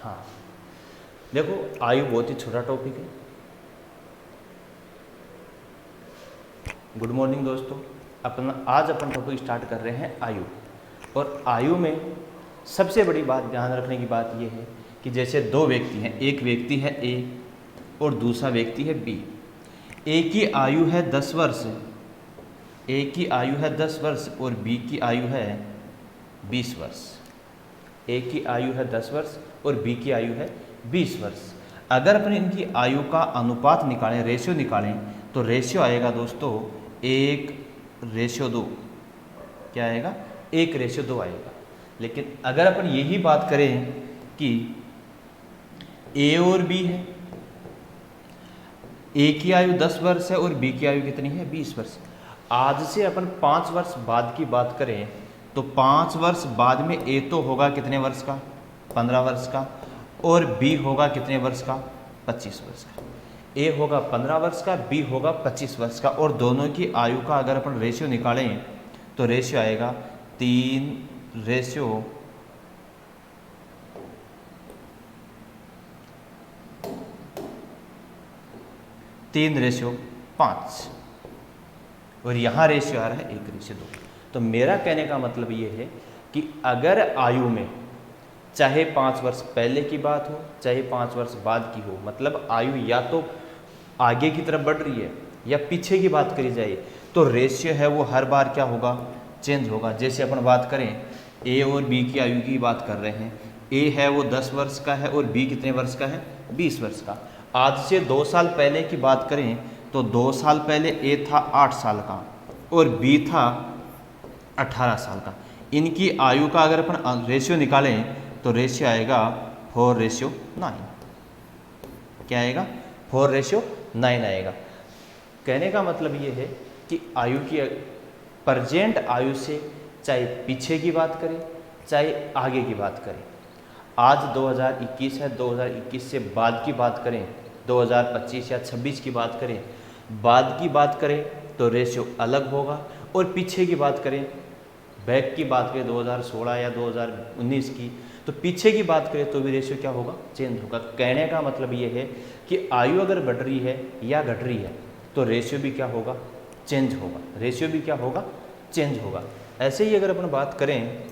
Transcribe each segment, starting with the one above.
हाँ, देखो आयु बहुत ही छोटा टॉपिक है। गुड मॉर्निंग दोस्तों, आज अपन टॉपिक स्टार्ट कर रहे हैं आयु। और आयु में सबसे बड़ी बात ध्यान रखने की बात यह है कि जैसे दो व्यक्ति हैं, एक व्यक्ति है ए और दूसरा व्यक्ति है बी। ए की आयु है 10 वर्ष, ए की आयु है 10 वर्ष और बी की आयु है 20 वर्ष। ए की आयु है 10 वर्ष और बी की आयु है 20 वर्ष। अगर अपन इनकी आयु का अनुपात निकालें, रेशियो निकालें, तो रेशियो आएगा दोस्तों 1:2। क्या आएगा? 1:2 आएगा। लेकिन अगर अपन यही बात करें कि ए और बी है, ए की आयु 10 वर्ष है और बी की आयु कितनी है? 20 वर्ष। आज से अपन 5 वर्ष बाद की बात करें तो 5 वर्ष बाद में ए तो होगा कितने वर्ष का? 15 वर्ष का। और बी होगा कितने वर्ष का? 25 वर्ष का। ए होगा 15 वर्ष का, बी होगा 25 वर्ष का। और दोनों की आयु का अगर अपन रेशियो निकालें तो रेशियो आएगा 3:5। और यहाँ रेशियो आ रहा है 1:2। तो मेरा कहने का मतलब ये है कि अगर आयु में चाहे 5 वर्ष पहले की बात हो चाहे 5 वर्ष बाद की हो, मतलब आयु या तो आगे की तरफ बढ़ रही है या पीछे की बात करी जाए, तो रेशियो है वो हर बार क्या होगा? चेंज होगा। जैसे अपन बात करें ए और बी की आयु की बात कर रहे हैं, ए है वो 10 वर्ष का है और बी कितने वर्ष का है? 20 वर्ष का। आज से 2 साल पहले की बात करें तो 2 साल पहले ए था 8 साल का और बी था 18 साल का। इनकी आयु का अगर अपन रेशियो निकालें तो रेशियो आएगा 4:9। क्या आएगा? 4:9 आएगा। कहने का मतलब ये है कि आयु की प्रेजेंट आयु से चाहे पीछे की बात करें चाहे आगे की बात करें, आज 2021 है, 2021 से बाद की बात करें, 2025 या 26 की बात करें, बाद की बात करें तो रेशियो अलग होगा। और पीछे की बात करें, बैक की बात करें 2016 या 2019 की, तो पीछे की बात करें तो भी रेशियो क्या होगा? चेंज होगा। कहने का मतलब ये है कि आयु अगर बढ़ रही है या घट रही है तो रेशियो भी क्या होगा? चेंज होगा। रेशियो भी क्या होगा? चेंज होगा। ऐसे ही अगर अपन बात करें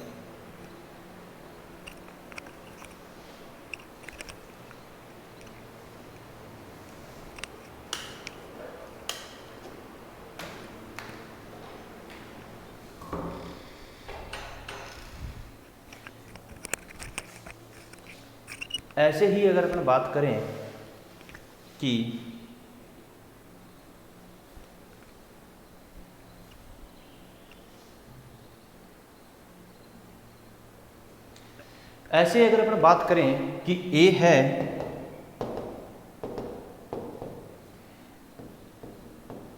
ऐसे ही अगर अपन बात करें कि ऐसे अगर अपन बात करें कि ए है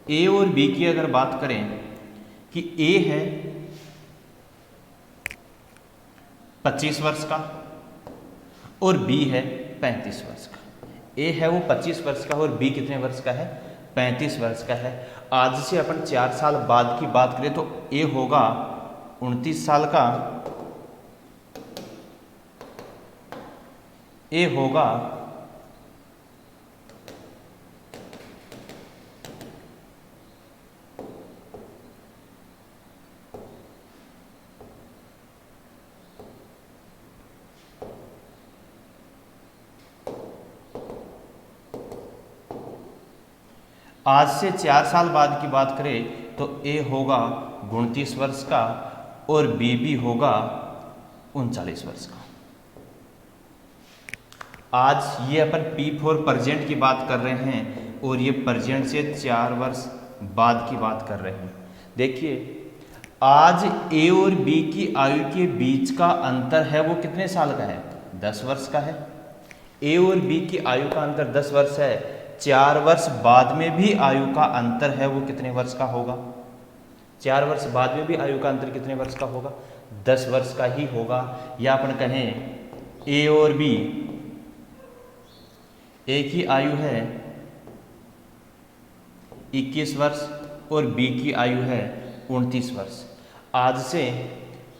ए और बी की अगर बात करें कि ए है 25 वर्ष का और बी है 35 वर्ष का। ए है वो 25 वर्ष का और बी कितने वर्ष का है? 35 वर्ष का है। आज से अपन 4 साल बाद की बात करें तो ए होगा 29 साल का, ए होगा आज से 4 साल बाद की बात करें तो ए होगा 29 वर्ष का और बी भी होगा 39 वर्ष का। आज ये अपन P4 प्रेजेंट की बात कर रहे हैं और ये प्रेजेंट से 4 वर्ष बाद की बात कर रहे हैं। देखिए आज ए और बी की आयु के बीच का अंतर है वो कितने साल का है? 10 वर्ष का है। ए और बी की आयु का अंतर 10 वर्ष है। 4 वर्ष बाद में भी आयु का अंतर है वो कितने वर्ष का होगा? 4 वर्ष बाद में भी आयु का अंतर कितने वर्ष का होगा? 10 वर्ष का ही होगा। या अपन कहें ए और बी, ए की आयु है 21 वर्ष और बी की आयु है 29 वर्ष। आज से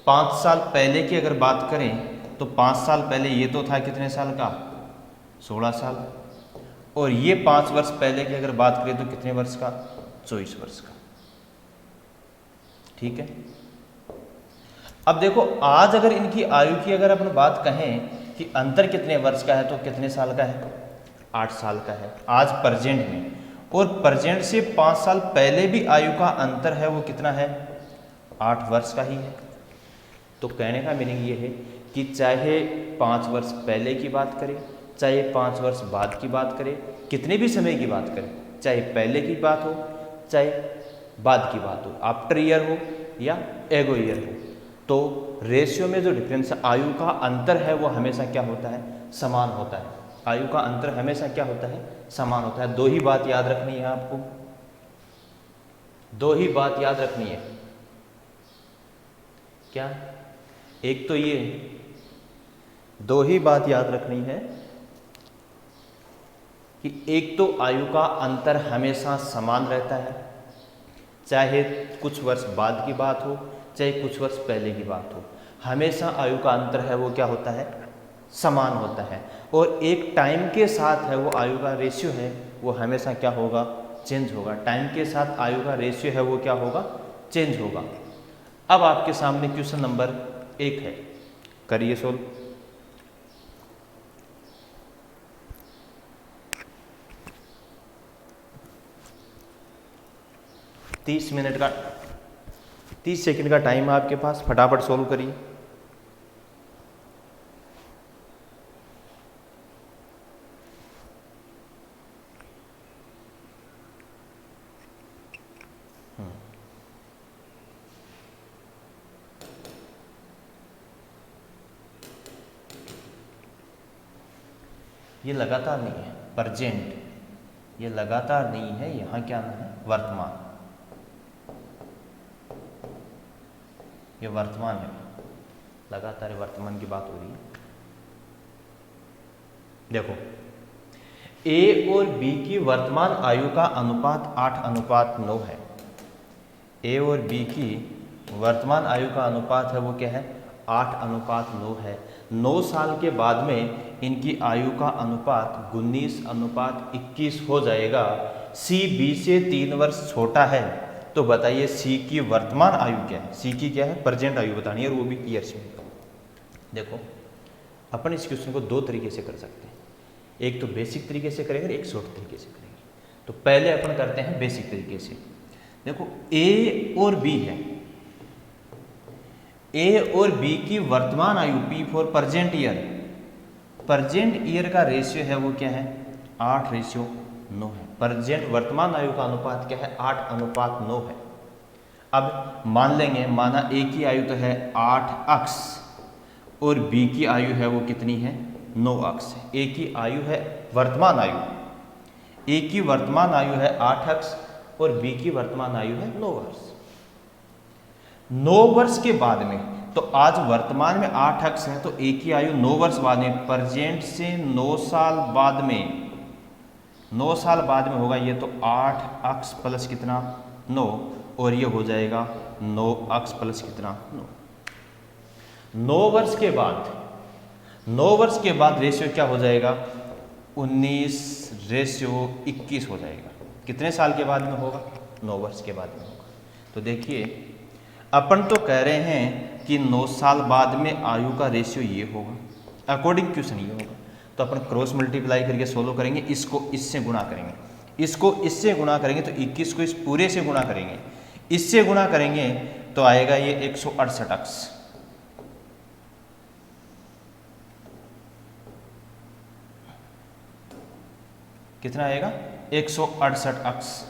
5 साल पहले की अगर बात करें तो 5 साल पहले ये तो था कितने साल का, 16 साल, और ये 5 वर्ष पहले की अगर बात करें तो कितने वर्ष का, 24 वर्ष का। ठीक है। अब देखो आज अगर इनकी आयु की अगर अपन बात कहें कि अंतर कितने वर्ष का है तो कितने साल का है, 8 साल का है आज प्रेजेंट में, और प्रेजेंट से 5 साल पहले भी आयु का अंतर है वो कितना है, 8 वर्ष का ही है। तो कहने का मीनिंग ये है कि चाहे 5 वर्ष पहले की बात करें, चाहे 5 वर्ष बाद की बात करें, कितने भी समय की बात करें, चाहे पहले की बात हो चाहे बाद की बात हो, आफ्टर ईयर हो या एगो ईयर हो, तो रेशियो में जो डिफरेंस आयु का अंतर है वो हमेशा क्या होता है, समान होता है। आयु का अंतर हमेशा क्या होता है, समान होता है। दो ही बात याद रखनी है आपको, दो ही बात याद रखनी है। क्या, एक तो ये, दो ही बात याद रखनी है कि एक तो आयु का अंतर हमेशा समान रहता है, चाहे कुछ वर्ष बाद की बात हो चाहे कुछ वर्ष पहले की बात हो, हमेशा आयु का अंतर है वो क्या होता है, समान होता है। और एक टाइम के साथ है वो आयु का रेशियो है वो हमेशा क्या होगा, चेंज होगा। टाइम के साथ आयु का रेशियो है वो क्या होगा, चेंज होगा। अब आपके सामने क्वेश्चन नंबर 1 है, करिए सोल्व। तीस मिनट का 30 सेकंड का टाइम है आपके पास, फटाफट सोल्व करिए। ये लगातार नहीं है, प्रेजेंट, ये लगातार नहीं है, यहाँ क्या ना है, वर्तमान, ये वर्तमान है, लगातार वर्तमान की बात हो रही है। देखो ए और बी की वर्तमान आयु का अनुपात 8:9 है। ए और बी की वर्तमान आयु का अनुपात है वो क्या है, 8:9 है। 9 साल के बाद में इनकी आयु का अनुपात 19:21 हो जाएगा। सी बी से 3 वर्ष छोटा है, तो बताइए सी की वर्तमान आयु क्या है, सी की क्या है, प्रेजेंट आयु बतानी है, और वो भी ईयर्स में। देखो अपन इस क्वेश्चन को दो तरीके से कर सकते हैं, एक तो बेसिक तरीके से करेंगे, एक शॉर्ट तरीके से करेंगे। तो पहले अपन करते हैं बेसिक तरीके से। देखो ए और बी है, ए और बी की वर्तमान आयु P for present year, present year का रेशियो है वो क्या है, 8:9 है। प्रेजेंट वर्तमान आयु का अनुपात क्या है, 8:9 है। अब मान लेंगे, माना ए की आयु तो है 8 अक्ष और बी की आयु है वो कितनी है, 9 अक्ष। ए की आयु है वर्तमान आयु, ए की वर्तमान आयु है 8 अक्ष और बी की वर्तमान आयु है 9 वर्ष। 9 वर्ष के बाद में, तो आज वर्तमान में 8 अक्ष है, तो ए की आयु 9 वर्ष बाद में, प्रेजेंट से 9 साल बाद में, 9 साल बाद में होगा ये, तो 8 अक्ष प्लस कितना, 9, और ये हो जाएगा 9 अक्ष प्लस कितना, 9। 9 वर्ष के बाद, 9 वर्ष के बाद रेशियो क्या हो जाएगा, 19:21 हो जाएगा। कितने साल के बाद में होगा, 9 वर्ष के बाद में होगा। तो देखिए अपन तो कह रहे हैं कि 9 साल बाद में आयु का रेशियो ये होगा, अकॉर्डिंग क्वेश्चन ये होगा। तो अपन क्रॉस मल्टीप्लाई करके सोल्व करेंगे, इसको इससे गुणा करेंगे, इसको इससे गुणा करेंगे, तो 21 को इस पूरे से गुणा करेंगे, इससे गुणा करेंगे तो आएगा ये 168 अक्ष। कितना आएगा, 168 अक्ष।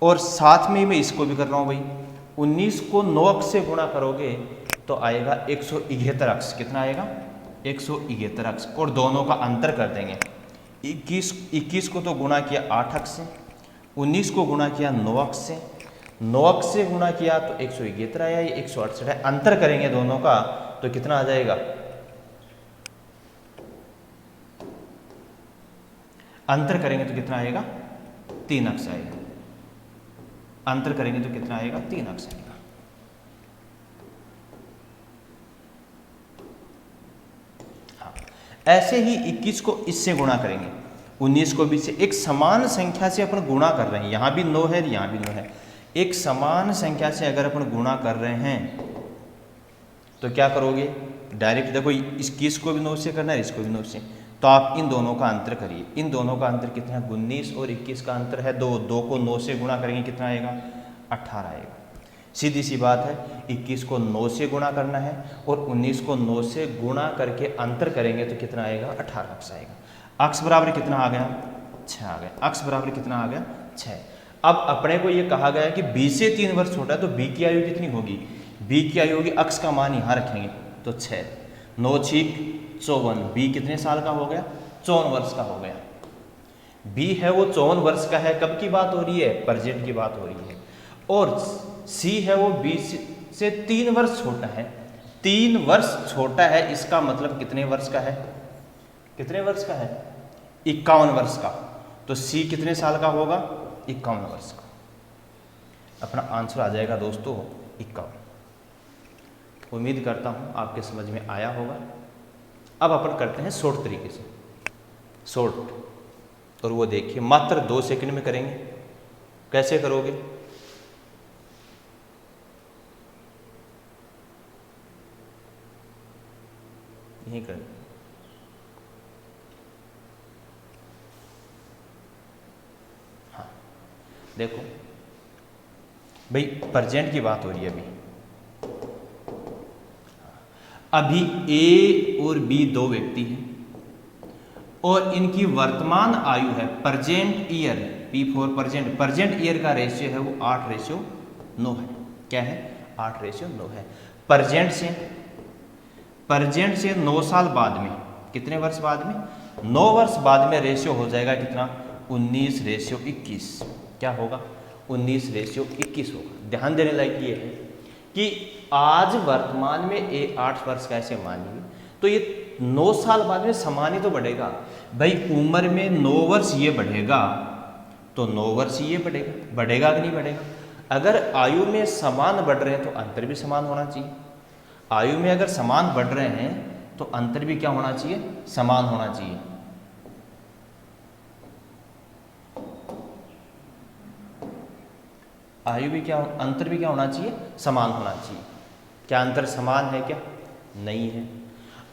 और साथ में मैं इसको भी कर रहा हूं भाई, 19 को 9 अक्ष से गुणा करोगे तो आएगा 171 अक्ष। कितना आएगा, 171 अक्ष। और दोनों का अंतर कर देंगे, 21 को तो गुणा किया 8 अक्ष से, 19 को गुणा किया 9 अक्ष से, 9 अक्ष से गुणा किया तो 171 आया, ये 168 है। अंतर करेंगे दोनों का तो कितना आ जाएगा, अंतर करेंगे तो कितना आएगा, 3 अक्ष आएगा। अंतर करेंगे तो कितना आएगा, 3 अक्ष आएगा। ऐसे ही 21 को इससे गुणा करेंगे, 19 को भी से, एक समान संख्या से अपन गुणा कर रहे हैं, यहाँ भी 9 है यहाँ भी 9 है, एक समान संख्या से अगर अपन गुणा कर रहे हैं तो क्या करोगे, डायरेक्ट देखो 21 को भी 9 से करना है, इसको भी 9 से, तो आप इन दोनों का अंतर करिए, इन दोनों का अंतर कितना है, 19 और 21 का अंतर है 2, 2 को 9 से गुणा करेंगे कितना आएगा, 18 आएगा। सीधी सी बात है, 21 को 9 से गुणा करना है और 19 को 9 से गुणा करके अंतर करेंगे तो कितना आएगा, 18 अक्स आएगा। अक्स बराबर कितना आ गया, 6 आ गया, अक्स बराबर कितना आ गया, 6। अब अपने को ये कहा गया है कि b से 3 वर्ष छोटा है, तो b की आयु कितनी होगी, b की आयु होगी, अक्स का मान यहाँ रखेंगे तो 6, 9 6 54, b कितने साल का हो गया, 54 वर्ष का हो गया। b है वो 54 वर्ष का है, कब की बात हो रही है, प्रेजेंट की बात हो रही है। और c है वो b से 3 वर्ष छोटा है, 3 वर्ष छोटा है, इसका मतलब कितने वर्ष का है, कितने वर्ष का है, 51 वर्ष का। तो c कितने साल का होगा, 51 वर्ष का। अपना आंसर आ जाएगा दोस्तों 51। उम्मीद करता हूँ आपके समझ में आया होगा। अब अपन करते हैं शॉर्ट तरीके से, शॉर्ट, और वो देखिए मात्र 2 सेकंड में करेंगे। कैसे करोगे, यही करें, हाँ देखो भाई प्रेजेंट की बात हो रही है अभी ए और बी 2 व्यक्ति हैं और इनकी वर्तमान आयु है present year, P for present, present year का रेशियो है वो 8:9 है। क्या है, 8:9 है। प्रेजेंट से 9 साल बाद में, कितने वर्ष बाद में, 9 वर्ष बाद में रेशियो हो जाएगा कितना, 19:21। क्या होगा, 19:21 होगा। ध्यान देने लायक ये है कि आज वर्तमान में 8 वर्ष का ऐसे मानिए तो ये 9 साल बाद में समान ही तो बढ़ेगा भाई। उम्र में 9 वर्ष ये बढ़ेगा तो 9 वर्ष ये बढ़ेगा, बढ़ेगा कि नहीं बढ़ेगा। अगर आयु में समान बढ़ रहे हैं तो अंतर भी समान होना चाहिए। आयु में अगर समान बढ़ रहे हैं तो अंतर भी क्या होना चाहिए, समान होना चाहिए। आयु भी क्या, अंतर भी क्या होना चाहिए, समान होना चाहिए। क्या अंतर समान है, क्या नहीं है।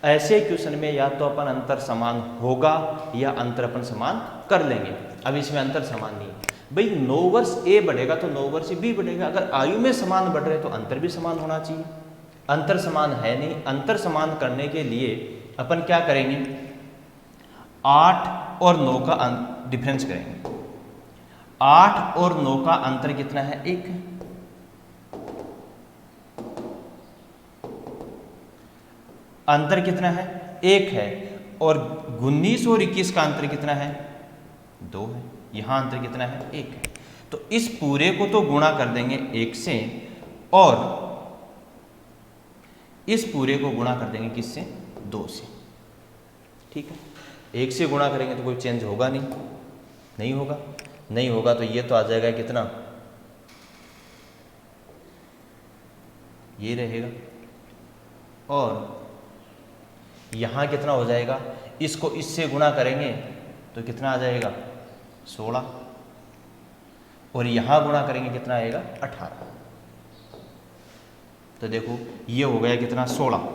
ऐसे क्वेश्चन में या तो अपन अंतर समान होगा या अंतर अपन समान कर लेंगे। अब इसमें अंतर समान नहीं है भाई, 9 वर्ष ए बढ़ेगा तो 9 वर्ष बी बढ़ेगा। अगर आयु में समान बढ़ रहे तो अंतर भी समान होना चाहिए। अंतर समान है नहीं। अंतर समान करने के लिए अपन क्या करेंगे, 8 और 9 का डिफरेंस करेंगे। 8 और 9 का अंतर कितना है, 1 है। अंतर कितना है, 1 है। और 19 और 21 का अंतर कितना है, 2 है। यहां अंतर कितना है, 1 है। तो इस पूरे को तो गुणा कर देंगे 1 से और इस पूरे को गुणा कर देंगे किससे, 2 से। ठीक है, 1 से गुणा करेंगे तो कोई चेंज होगा नहीं, नहीं होगा, नहीं होगा तो ये तो आ जाएगा कितना, ये रहेगा। और यहाँ कितना हो जाएगा, इसको इससे गुणा करेंगे तो कितना आ जाएगा, 16। और यहाँ गुणा करेंगे कितना आएगा, 18। तो देखो ये हो गया कितना, 16।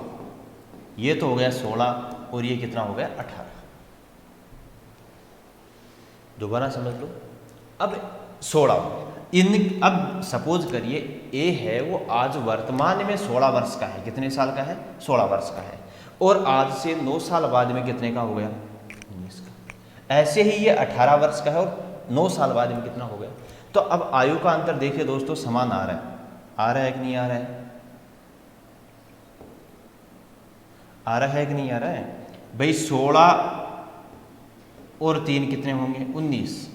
ये तो हो गया 16 और ये कितना हो गया, 18। दोबारा समझ लो। अब 16 अब सपोज करिए ए है वो आज वर्तमान में 16 वर्ष का है। कितने साल का है, 16 वर्ष का है। और आज से 9 साल बाद में कितने का हो गया, 19 का। ऐसे ही ये 18 वर्ष का है और 9 साल बाद में कितना हो गया। तो अब आयु का अंतर देखिए दोस्तों, समान आ रहा है, आ रहा है कि नहीं आ रहा है, आ रहा है कि नहीं आ रहा है भाई। 16 और 3 कितने होंगे, 19।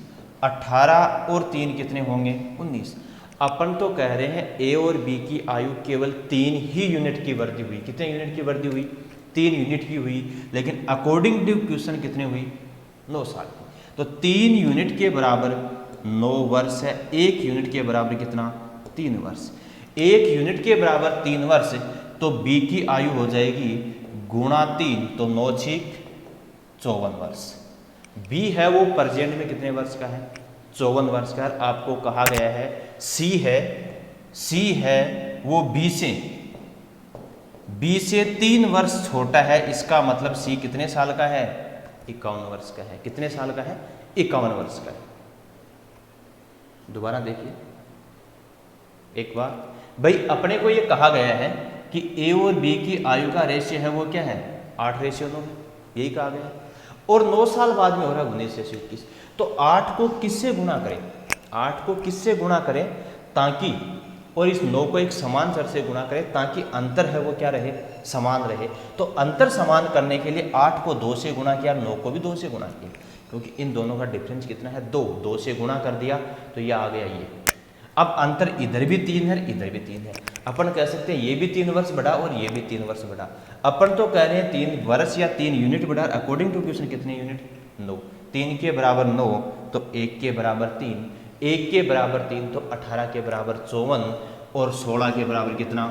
18 और 3 कितने होंगे, 19। अपन तो कह रहे हैं ए और बी की आयु केवल 3 ही यूनिट की वृद्धि हुई। कितने यूनिट की वृद्धि हुई, 3 यूनिट की हुई। लेकिन अकॉर्डिंग टू क्वेश्चन कितने हुई, 9 साल की। तो 3 यूनिट के बराबर 9 वर्ष है। 1 यूनिट के बराबर कितना, 3 वर्ष। 1 यूनिट के बराबर 3 वर्ष तो बी की आयु हो जाएगी गुणा 3, तो 9 6 54 वर्ष। बी है वो प्रेजेंट में कितने वर्ष का है? 54 वर्ष का। आपको कहा गया है सी है वो बी से 3 वर्ष छोटा है, इसका मतलब सी कितने साल का है? 51 वर्ष का है। कितने साल का है? 51 वर्ष का है। दोबारा देखिए एक बार, भाई अपने को ये कहा गया है कि ए और बी की आयु का रेशियो है वो क्या है? 8:9 है, यही कहा गया है। और 9 साल बाद में हो रहा है 19:21। तो 8 को किससे गुणा करें? 8 को किससे गुणा करें ताकि, और इस 9 को एक समान चर से गुणा करें ताकि अंतर है वो क्या रहे? समान रहे। तो अंतर समान करने के लिए 8 को 2 से गुणा किया, 9 को भी 2 से गुणा किया, क्योंकि इन दोनों का डिफरेंस कितना है? 2 से गुणा कर दिया तो ये आ गया ये। अब अंतर इधर भी 3 है, इधर भी 3 है। अपन कह सकते हैं ये भी 3 वर्ष बढ़ा और ये भी 3 वर्ष बढ़ा। अपन तो कह रहे हैं 3 वर्ष या 3 यूनिट बढ़ा। अकॉर्डिंग टू क्वेश्चन कितने यूनिट? 9। 3 के बराबर 9 तो 1 के बराबर 3, 1 के बराबर 3 तो 18 के बराबर 54 और 16 के बराबर कितना?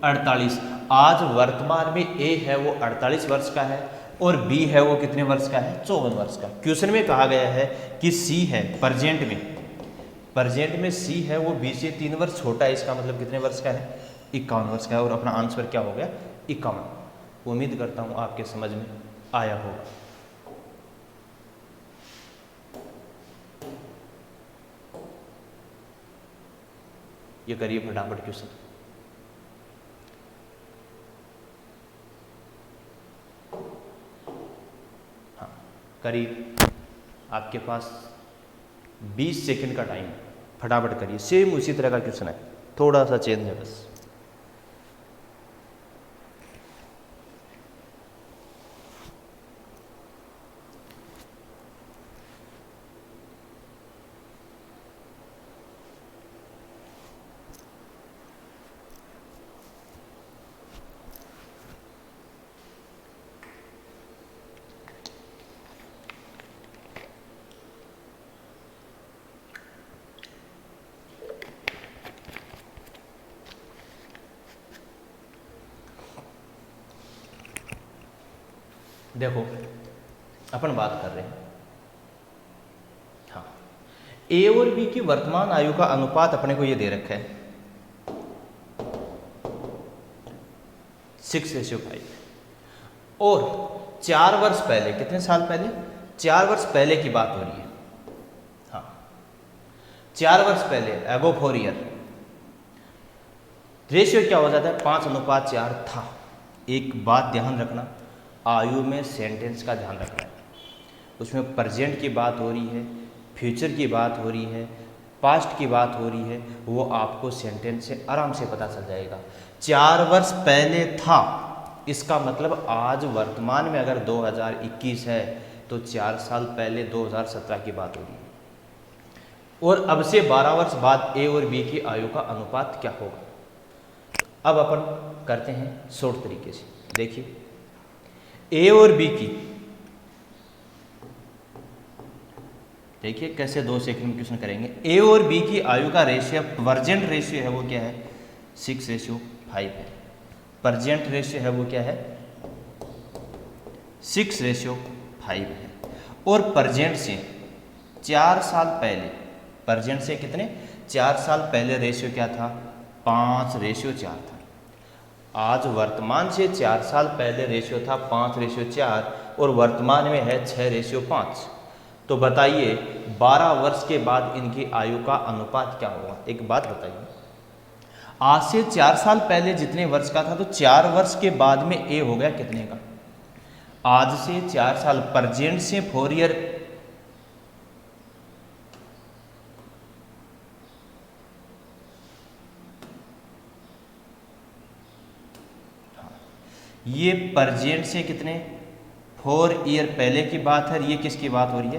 48। आज वर्तमान में ए है वो 48 वर्ष का है और बी है वो कितने वर्ष का है? 54 वर्ष का। क्वेश्चन में कहा गया है कि सी है प्रेजेंट में सी है वो बी से 3 वर्ष छोटा है, इसका मतलब कितने वर्ष का है? 51 वर्ष का है। और अपना आंसर क्या हो गया? 51। उम्मीद करता हूं आपके समझ में आया होगा। ये करिए फटाफट क्वेश्चन। हाँ, करीब आपके पास 20 सेकंड का टाइम, फटाफट करिए। सेम उसी तरह का क्वेश्चन है, थोड़ा सा चेंज है बस। देखो अपन बात कर रहे हैं, हाँ, ए और बी की वर्तमान आयु का अनुपात अपने को ये दे रखा है 6:5। और 4 वर्ष पहले, कितने साल पहले? 4 वर्ष पहले की बात हो रही है। हाँ, 4 वर्ष पहले एगो 4 ईयर रेशियो क्या हो जाता है? 5:4 था। एक बात ध्यान रखना, आयु में सेंटेंस का ध्यान रखना है। उसमें प्रेजेंट की बात हो रही है, फ्यूचर की बात हो रही है, पास्ट की बात हो रही है, वो आपको सेंटेंस से आराम से पता चल जाएगा। 4 वर्ष पहले था, इसका मतलब आज वर्तमान में अगर 2021 है तो 4 साल पहले 2017 की बात हो रही है। और अब से 12 वर्ष बाद ए और बी की आयु का अनुपात क्या होगा? अब अपन करते हैं शॉर्ट तरीके से। देखिए, ए और बी की, देखिए कैसे 2 सेकंड में क्वेश्चन करेंगे। ए और बी की आयु का रेशियो, प्रेजेंट रेशियो है वो क्या है? 6:5 है। प्रेजेंट रेशियो है वो क्या है? 6:5 है। और प्रेजेंट से 4 साल पहले, प्रेजेंट से कितने? 4 साल पहले रेशियो क्या था? 5:4 था। आज वर्तमान से 4 साल पहले रेशियो था 5:4 और वर्तमान में है 6:5। तो बताइए 12 वर्ष के बाद इनकी आयु का अनुपात क्या होगा? एक बात बताइए, आज से 4 साल पहले जितने वर्ष का था तो 4 वर्ष के बाद में ए हो गया कितने का? आज से 4 साल, प्रेजेंट से 4 ईयर, ये प्रेजेंट से कितने? 4 ईयर पहले की बात है। ये किसकी बात हो रही है?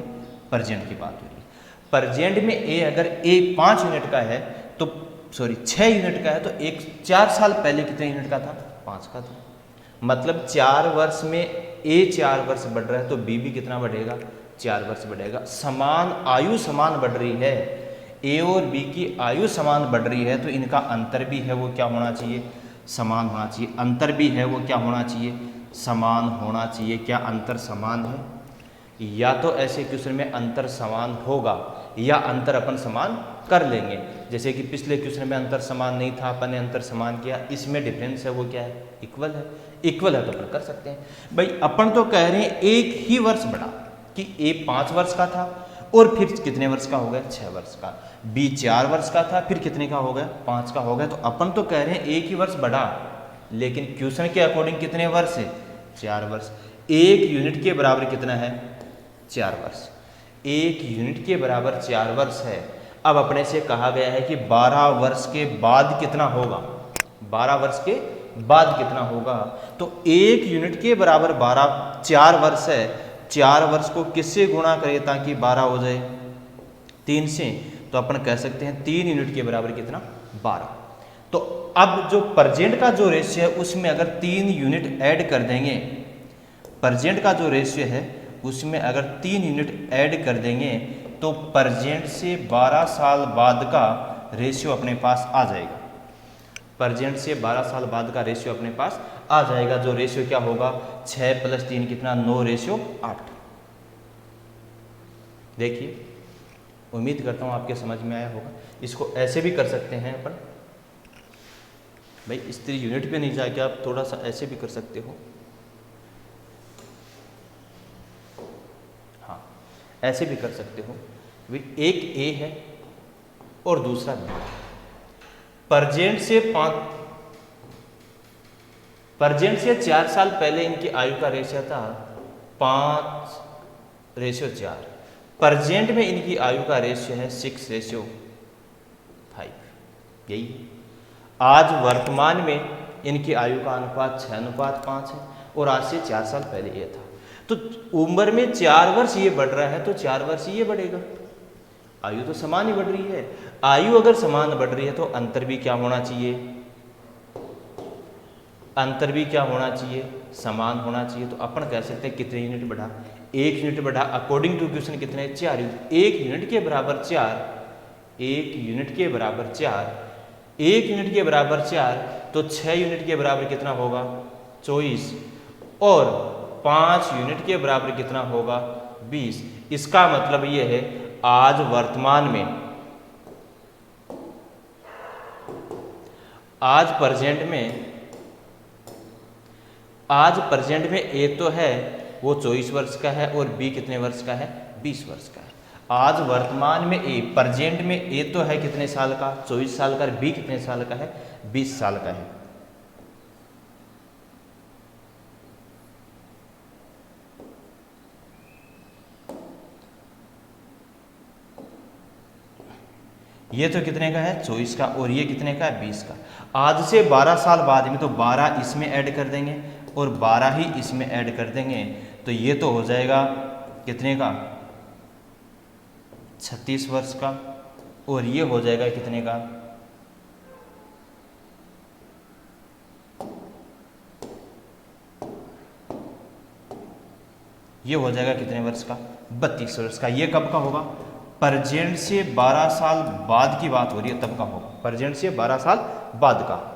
प्रेजेंट की बात हो रही है। प्रेजेंट में ए अगर ए 5 यूनिट का है तो 6 यूनिट का है तो 4 साल पहले कितने यूनिट का था? 5 का था। मतलब 4 वर्ष में ए 4 वर्ष बढ़ रहा है तो बी भी कितना बढ़ेगा? 4 वर्ष बढ़ेगा। समान आयु समान बढ़ रही है, ए और बी की आयु समान बढ़ रही है तो इनका अंतर भी है वो क्या होना चाहिए? समान होना चाहिए। अंतर भी है वो क्या होना चाहिए, समान होना चाहिए। क्या अंतर समान है? या तो ऐसे क्वेश्चन में अंतर समान होगा या अंतर अपन समान कर लेंगे। जैसे कि पिछले क्वेश्चन में अंतर समान नहीं था, अपन ने अंतर समान किया, इसमें डिफरेंस है वो क्या है, इक्वल है। इक्वल है तो अपन कर सकते हैं। भाई अपन तो कह रहे हैं एक ही वर्ष बढ़ा कि ए 5 वर्ष का था और फिर कितने वर्ष का हो गया, 6 वर्ष का। बी 4 वर्ष का था, फिर कितने का हो गया, 5 का हो गया। तो अपन तो कह रहे हैं एक ही वर्ष बढ़ा, लेकिन क्वेश्चन के अकॉर्डिंग कितने वर्ष है, 4 वर्ष। एक यूनिट के बराबर कितना है, 4 वर्ष। एक यूनिट के बराबर 4 वर्ष है। अब अपने से कहा गया है कि 12 वर्ष के बाद कितना होगा, 12 वर्ष के बाद कितना होगा। तो एक यूनिट के बराबर 4 वर्ष है, 4 वर्ष को किससे गुणा करें ताकि 12 हो जाए, 3 से। तो अपन कह सकते हैं 3 यूनिट के बराबर कितना, 12। तो अब जो प्रेजेंट का जो रेशियो है उसमें अगर 3 यूनिट ऐड कर देंगे, प्रेजेंट का जो रेशियो है उसमें अगर 3 यूनिट ऐड कर देंगे तो प्रेजेंट से 12 साल बाद का रेशियो अपने पास आ जाएगा। प्रेजेंट से 12 साल बाद का रेशियो अपने पास आ जाएगा। जो रेशियो क्या होगा, 6 + 3 कितना, 9 रेशियो 8। देखिए, उम्मीद करता हूँ आपके समझ में आया होगा। इसको ऐसे भी कर सकते हैं अपन, भाई इस तरह यूनिट पे नहीं जाके आप थोड़ा सा ऐसे भी कर सकते हो। हाँ, ऐसे भी कर सकते हो। एक ए है और दूसरा बी। प्रेजेंट से 4 साल पहले इनकी आयु का रेशियो था 5:4। प्रेजेंट में इनकी आयु का रेशियो है 6:5। यही है। आज वर्तमान में इनकी आयु का अनुपात 6:5 है और आज से 4 साल पहले ये था। तो उम्र में 4 वर्ष ये बढ़ रहा है तो 4 वर्ष ये बढ़ेगा। आयु तो समान ही बढ़ रही है। आयु अगर समान बढ़ रही है तो अंतर भी क्या होना चाहिए, अंतर भी क्या होना चाहिए, समान होना चाहिए। तो अपन कह सकते हैं कितने यूनिट बढ़ा, 1 यूनिट बढ़ा। अकॉर्डिंग टू क्वेश्चन कितने, 4 यूनिट। 1 यूनिट के बराबर 4, 1 यूनिट के बराबर 4, 1 यूनिट के बराबर 4, तो 6 यूनिट के बराबर कितना होगा, 24, और 5 यूनिट के बराबर कितना होगा, 20। इसका मतलब ये है आज वर्तमान में, आज प्रेजेंट में ए तो है वो 24 वर्ष का है और बी कितने वर्ष का है, 20 वर्ष का है। आज वर्तमान में ए, प्रेजेंट में ए तो है कितने साल का, 24 साल का, और बी कितने साल का है, 20 साल का है। ये तो कितने का है, 24 का, और ये कितने का है, 20 का। आज से 12 साल बाद में तो 12 इसमें ऐड कर देंगे और 12 ही इसमें ऐड कर देंगे, तो ये तो हो जाएगा कितने का, 36 वर्ष का, और ये हो जाएगा कितने का, ये हो जाएगा कितने वर्ष का, 32 वर्ष का। ये कब का होगा, प्रेजेंट से 12 साल बाद की बात हो रही है तब का होगा, प्रेजेंट से 12 साल बाद का।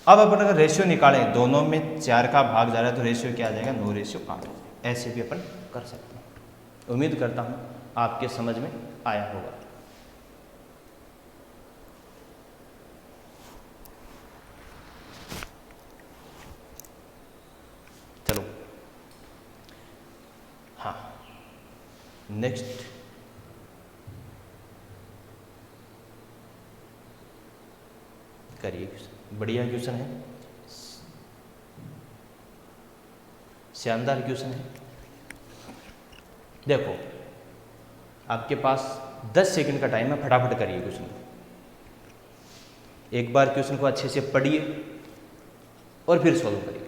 अब अपन अगर रेशियो निकालें, दोनों में 4 का भाग जा रहा है तो रेशियो क्या आ जाएगा, 9:8। ऐसे भी अपन कर सकते हैं। उम्मीद करता हूँ आपके समझ में आया होगा। चलो, हाँ, नेक्स्ट करिए। बढ़िया क्वेश्चन है, शानदार क्वेश्चन है। देखो, आपके पास 10 सेकंड का टाइम है, फटाफट करिए क्वेश्चन। एक बार क्वेश्चन को अच्छे से पढ़िए और फिर सॉल्व करिए।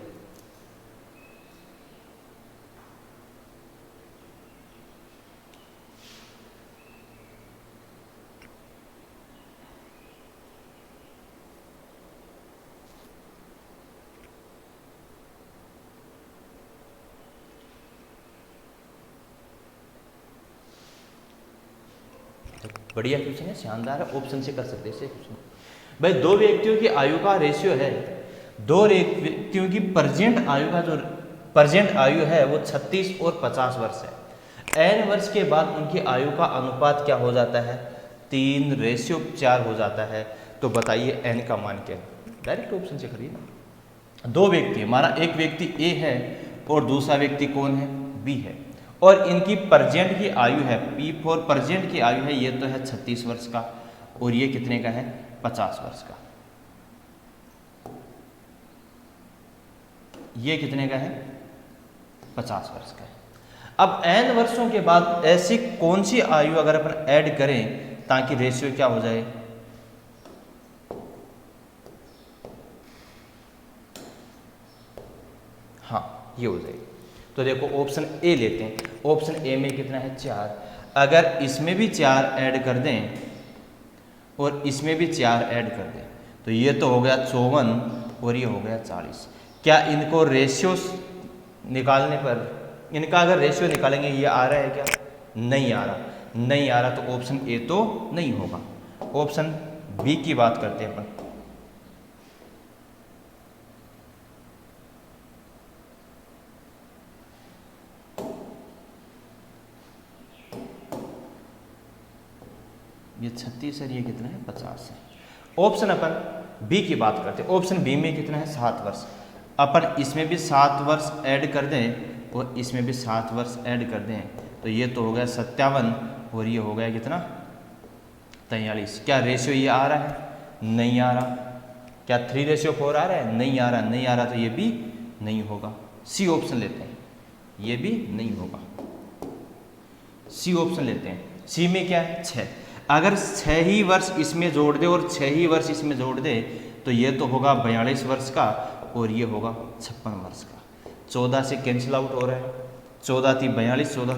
बढ़िया क्वेश्चन है, शानदार है, ऑप्शन से कर सकते हैं इसे क्वेश्चन। भाई, 2 व्यक्तियों की आयु का रेशियो है दो व्यक्तियों की प्रेजेंट आयु का जो प्रेजेंट आयु है वो 36 और 50 वर्ष है। n वर्ष के बाद उनकी आयु का अनुपात क्या हो जाता है? 3:4 हो जाता है। तो बताइए n का मान क्या है? डायरेक्ट ऑप्शन से करिए ना। दो व्यक्ति, हमारा एक व्यक्ति A है और दूसरा व्यक्ति कौन है? B है, और इनकी प्रेजेंट की आयु है P4, प्रेजेंट की आयु है ये तो है 36 वर्ष का, और ये कितने का है? 50 वर्ष का। ये कितने का है? 50 वर्ष का है। अब n वर्षों के बाद ऐसी कौन सी आयु अगर अपन ऐड करें ताकि रेशियो क्या हो जाए? हाँ, ये हो जाएगी। तो देखो ऑप्शन ए लेते हैं। ऑप्शन ए में कितना है? 4। अगर इसमें भी 4 ऐड कर दें और इसमें भी 4 ऐड कर दें तो ये तो हो गया 54 और ये हो गया 40। क्या इनको रेशियो निकालने पर, इनका अगर रेशियो निकालेंगे ये आ रहा है क्या? नहीं आ रहा। नहीं आ रहा तो ऑप्शन ए तो नहीं होगा। ऑप्शन बी की बात करते हैं अपन। ये 36 है, ये कितना है? 50 है। ऑप्शन अपन बी की बात करते हैं। ऑप्शन बी में कितना है? 7 वर्ष। अपन इसमें भी 7 वर्ष ऐड कर दें और इसमें भी 7 वर्ष ऐड कर दें तो ये तो हो गया 57 और ये हो गया कितना? 43। क्या रेशियो ये आ रहा है? नहीं आ रहा। क्या 3:4 आ रहा है? नहीं आ रहा। नहीं आ रहा तो ये भी नहीं होगा। सी ऑप्शन लेते हैं, ये भी नहीं होगा। सी ऑप्शन लेते हैं। सी में क्या है? 6। अगर 6 ही वर्ष इसमें जोड़ दे और 6 ही वर्ष इसमें जोड़ दे तो ये तो होगा 42 वर्ष का और ये होगा 56 वर्ष का। 14 से कैंसिल आउट हो रहा है। 14 थी 42, 14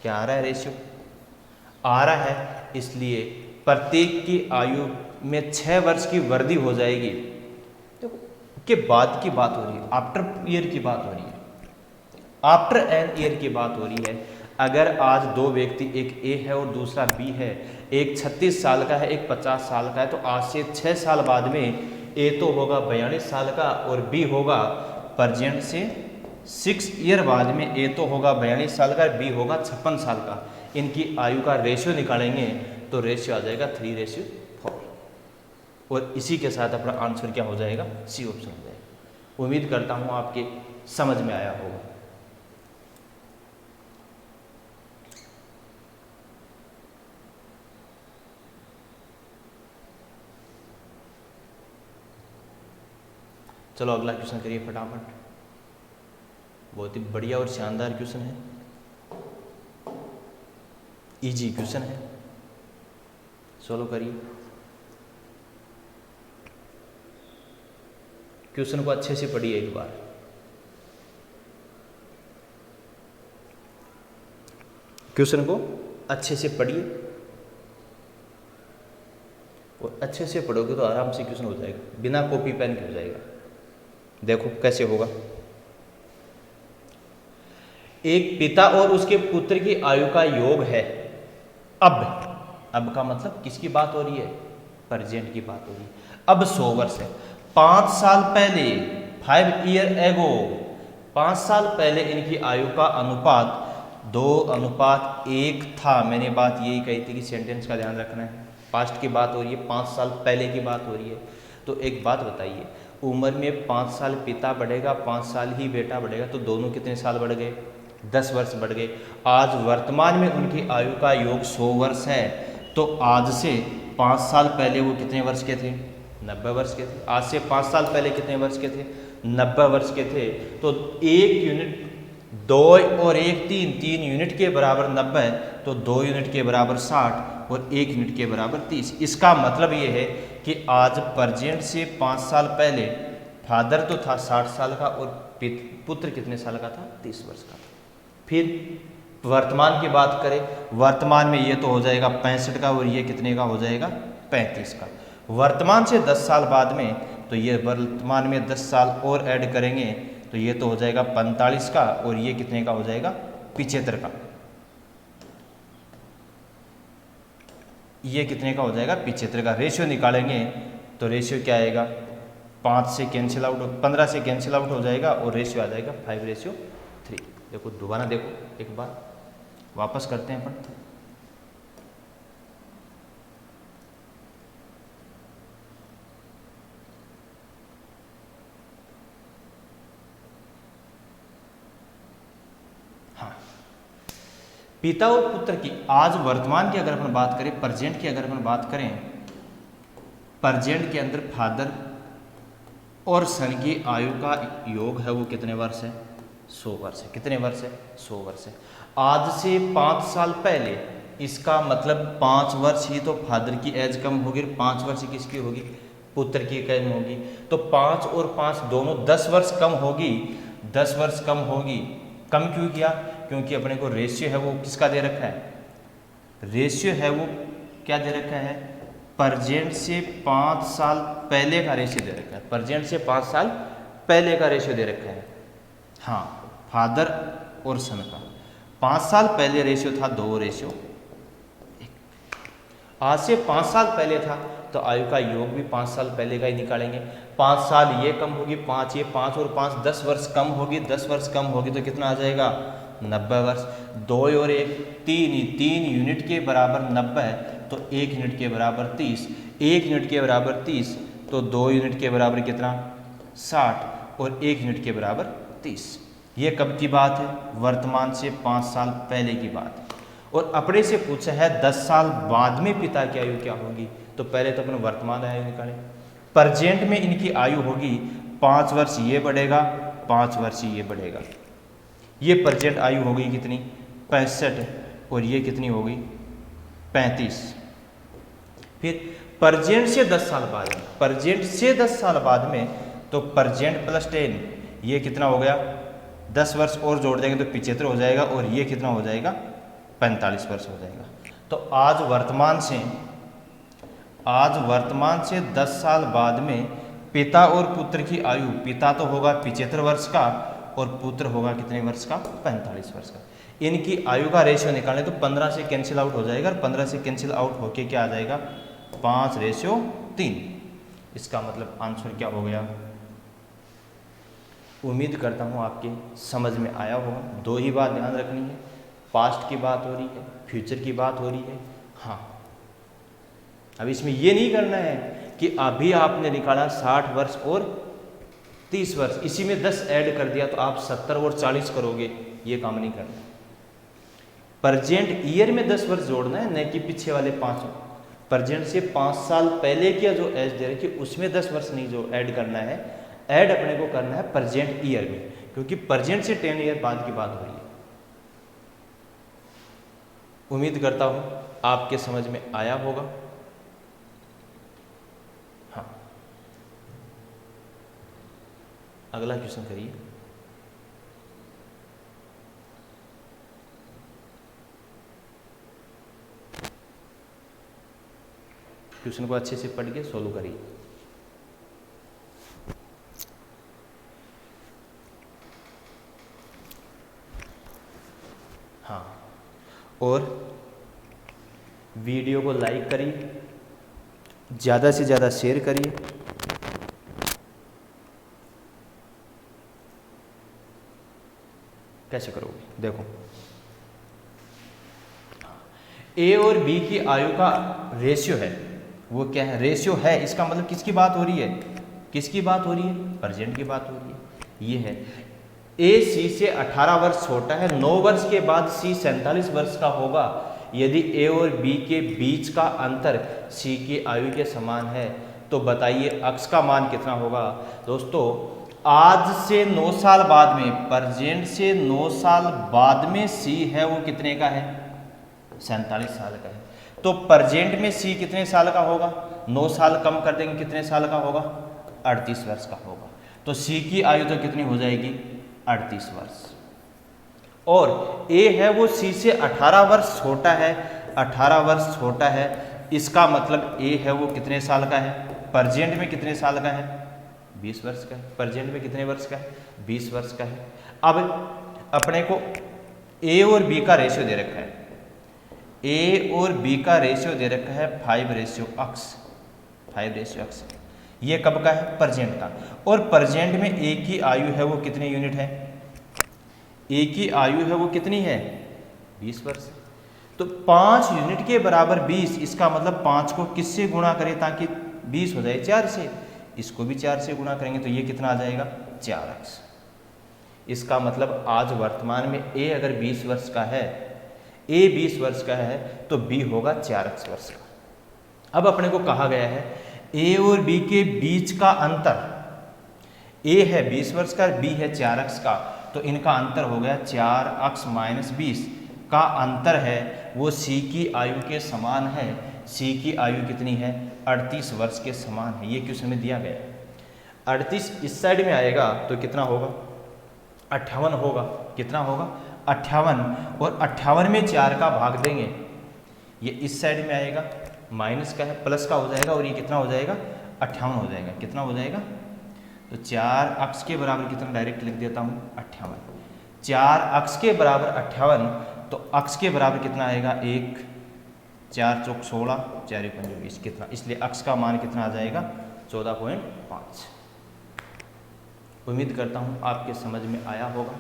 क्या आ रहा है? रेशियो आ रहा है। इसलिए प्रत्येक की आयु में 6 वर्ष की वृद्धि हो जाएगी। तो के बाद की बात हो रही है, आफ्टर ईयर की बात हो रही है, आफ्टर एन ईयर की बात हो रही है। अगर आज दो व्यक्ति, एक ए है और दूसरा बी है, एक 36 साल का है, एक 50 साल का है, तो आज से 6 साल बाद में ए तो होगा 42 साल का और बी होगा प्रेजेंट से 6 ईयर बाद में ए तो होगा 42 साल का, बी होगा 56 साल का। इनकी आयु का रेशियो निकालेंगे तो रेशियो आ जाएगा 3:4 और इसी के साथ अपना आंसर क्या हो जाएगा? सी ऑप्शन हो जाएगा। उम्मीद करता हूँ आपके समझ में आया होगा। चलो अगला क्वेश्चन करिए फटाफट। बहुत ही बढ़िया और शानदार क्वेश्चन है, इजी क्वेश्चन है। सोल्व करिए। क्वेश्चन को अच्छे से पढ़िए एक बार। क्वेश्चन को अच्छे से पढ़िए और अच्छे से पढ़ोगे तो आराम से क्वेश्चन हो जाएगा, बिना कॉपी पेन के हो जाएगा। देखो कैसे होगा। एक पिता और उसके पुत्र की आयु का योग है। अब का मतलब किसकी बात हो रही है? प्रेजेंट की बात हो रही है। अब 100 वर्ष है। 5 साल पहले, 5 ईयर एगो, 5 साल पहले इनकी आयु का अनुपात 2:1 था। मैंने बात यही कही थी कि सेंटेंस का ध्यान रखना है। पास्ट की बात हो रही है, 5 साल पहले की बात हो रही है। तो एक बात बताइए, उम्र में 5 साल पिता बढ़ेगा, 5 साल ही बेटा बढ़ेगा, तो दोनों कितने साल बढ़ गए? 10 वर्ष बढ़ गए। आज वर्तमान में उनकी आयु का योग 100 वर्ष है, तो आज से 5 साल पहले वो कितने वर्ष के थे? 90 वर्ष के थे। आज से 5 साल पहले कितने वर्ष के थे? 90 वर्ष के थे। तो 1 यूनिट 2 और 1 3 यूनिट के बराबर 90, तो 2 यूनिट के बराबर 60 और 1 यूनिट के बराबर 30। इसका मतलब ये है कि आज प्रेजेंट से 5 साल पहले फादर तो था 60 साल का और पुत्र कितने साल का था? 30 वर्ष का था। फिर वर्तमान की बात करें, वर्तमान में ये तो हो जाएगा 65 का और ये कितने का हो जाएगा? 35 का। वर्तमान से 10 साल बाद में, तो ये वर्तमान में 10 साल और ऐड करेंगे तो ये तो हो जाएगा 45 का और ये कितने का हो जाएगा? 75 का। ये कितने का हो जाएगा? 75 का। रेशियो निकालेंगे तो रेशियो क्या आएगा? 5 से कैंसिल आउट, 15 से कैंसिल आउट हो जाएगा और रेशियो आ जाएगा 5:3। देखो दोबारा देखो एक बार, वापस करते हैं अपन। हाँ, पिता और पुत्र की आज वर्तमान की अगर अपन बात करें, प्रेजेंट की अगर अपन बात करें, प्रेजेंट के अंदर फादर और सन की आयु का योग है वो कितने वर्ष है? 100 वर्ष है। कितने वर्ष है? 100 वर्ष है। आज से 5 साल पहले, इसका मतलब 5 वर्ष ही तो फादर की एज कम होगी, 5 वर्ष किसकी होगी? पुत्र की कम होगी। तो 5 और 5 दोनों 10 वर्ष कम होगी, 10 वर्ष कम होगी। कम क्यों किया? क्योंकि अपने को रेशियो है वो किसका दे रखा है? रेशियो है वो क्या दे रखा है? प्रेजेंट से 5 साल पहले का रेशियो दे रखा है। प्रेजेंट से 5 साल पहले का रेशियो दे रखा है। हाँ, फादर और सन का 5 साल पहले रेशियो था 2:1। आज से 5 साल पहले था तो आयु का योग भी 5 साल पहले का ही निकालेंगे। 5 साल ये कम होगी, 5 ये, 5 और 5 10 वर्ष कम होगी, 10 वर्ष कम होगी तो कितना आ जाएगा? 90 वर्ष। 2 और 1 3 यूनिट के बराबर 90 है तो 1 यूनिट के बराबर 30, 1 यूनिट के बराबर 30 तो 2 यूनिट के बराबर कितना? 60 और 1 यूनिट के बराबर 30। ये कब की बात है? वर्तमान से 5 साल पहले की बात है। और अपने से पूछा है 10 साल बाद में पिता की आयु क्या होगी, तो पहले तो अपने वर्तमान आयु निकालें। प्रेजेंट में इनकी आयु होगी 5 वर्ष ये बढ़ेगा, 5 वर्ष ये बढ़ेगा। ये प्रेजेंट आयु होगी कितनी? 65 और ये कितनी होगी? 35। फिर प्रेजेंट से 10 साल बाद में, प्रेजेंट से 10 साल बाद में तो प्रेजेंट प्लस 10 ये कितना हो गया? 10 वर्ष और जोड़ देंगे तो 75 हो जाएगा और ये कितना हो जाएगा? 45 वर्ष हो जाएगा। तो आज वर्तमान से 10 साल बाद में पिता और पुत्र की आयु, पिता तो होगा 75 वर्ष का और पुत्र होगा कितने वर्ष का? 45 वर्ष का। इनकी आयु का रेशियो निकालें तो 15 से कैंसिल आउट हो जाएगा और 15 से कैंसिल आउट होके क्या आ जाएगा? 5:3। इसका मतलब आंसर क्या हो गया? उम्मीद करता हूँ आपके समझ में आया होगा। 2 ही बात ध्यान रखनी है, पास्ट की बात हो रही है, फ्यूचर की बात हो रही है। हाँ, अब इसमें ये नहीं करना है कि अभी आपने निकाला 60 वर्ष और 30 वर्ष, इसी में 10 ऐड कर दिया तो आप 70 और 40 करोगे, ये काम नहीं करना। प्रेजेंट ईयर में 10 वर्ष जोड़ना है, न कि पीछे वाले 5। प्रेजेंट से 5 साल पहले की जो एज दे रखी उसमें 10 वर्ष नहीं जो ऐड करना है, ऐड अपने को करना है प्रेजेंट ईयर में, क्योंकि प्रेजेंट से 10 ईयर बाद की बात हो रही है। उम्मीद करता हूं आपके समझ में आया होगा। हाँ, अगला क्वेश्चन करिए। क्वेश्चन को अच्छे से पढ़ के सोल्व करिए। हाँ, और वीडियो को लाइक करिए, ज़्यादा से ज़्यादा शेयर करिए। कैसे करोगे? देखो, ए और बी की आयु का रेशियो है, वो क्या है? रेशियो है, इसका मतलब किसकी बात हो रही है? किसकी बात हो रही है? प्रेजेंट की बात हो रही है। ये है ए सी से 18 वर्ष छोटा है, 9 वर्ष के बाद सी 47 वर्ष का होगा। यदि ए और बी के बीच का अंतर सी की आयु के समान है तो बताइए अक्स का मान कितना होगा? दोस्तों, आज से 9 साल बाद में, प्रेजेंट से 9 साल बाद में सी है वो कितने का है? 47 साल का है। तो प्रेजेंट में सी कितने साल का होगा? 9 साल कम कर देंगे, कितने साल का होगा? 38 वर्ष का होगा। तो सी की आयु तो कितनी हो जाएगी? 38 वर्ष। और ए है वो सी से 18 वर्ष छोटा है, 18 वर्ष छोटा है, इसका मतलब ए है वो कितने साल का है? प्रेजेंट में कितने साल का है? 20 वर्ष का है। प्रेजेंट में कितने वर्ष का है? 20 वर्ष का है। अब अपने को ए और बी का रेशियो दे रखा है, ए और बी का रेशियो दे रखा है 5:X, 5:X। ये कब का है? प्रेजेंट का। और प्रेजेंट में एक ही आयु है, वो कितने यूनिट है? एक ही आयु है, वो कितनी है? 20 वर्ष। तो 5 यूनिट के बराबर 20, इसका मतलब 5 को किससे गुणा करें ताकि 20 हो जाए? 4 से। इसको भी 4 से गुणा करेंगे तो ये कितना आ जाएगा? 4x। इसका मतलब आज वर्तमान में a अगर 20 वर्ष का है, a 20 वर्ष का है तो b होगा 4x वर्ष का। अब अपने को कहा गया है a और b के बीच का अंतर, a है 20 वर्ष का, b है 4x का, तो इनका अंतर हो गया 4x माइनस 20 का अंतर है वो c की आयु के समान है। c की आयु कितनी है? 38 वर्ष के समान है। ये क्वेश्चन में दिया गया है। 38 इस साइड में आएगा तो कितना होगा? 58 होगा। कितना होगा? 58। और 58 में 4 का भाग देंगे, ये इस साइड में आएगा, माइनस का है, प्लस का हो जाएगा, और ये कितना हो जाएगा? 58 हो जाएगा। कितना हो जाएगा? तो 4x के बराबर कितना डायरेक्ट लिख देता हूँ? 58। 4x के बराबर 58, तो x के बराबर कितना आएगा? 1, 4 चौक 16, 4 पंजे 20, कितना? इसलिए x का मान कितना आ जाएगा? 14.5। उम्मीद करता हूँ आपके समझ में आया होगा।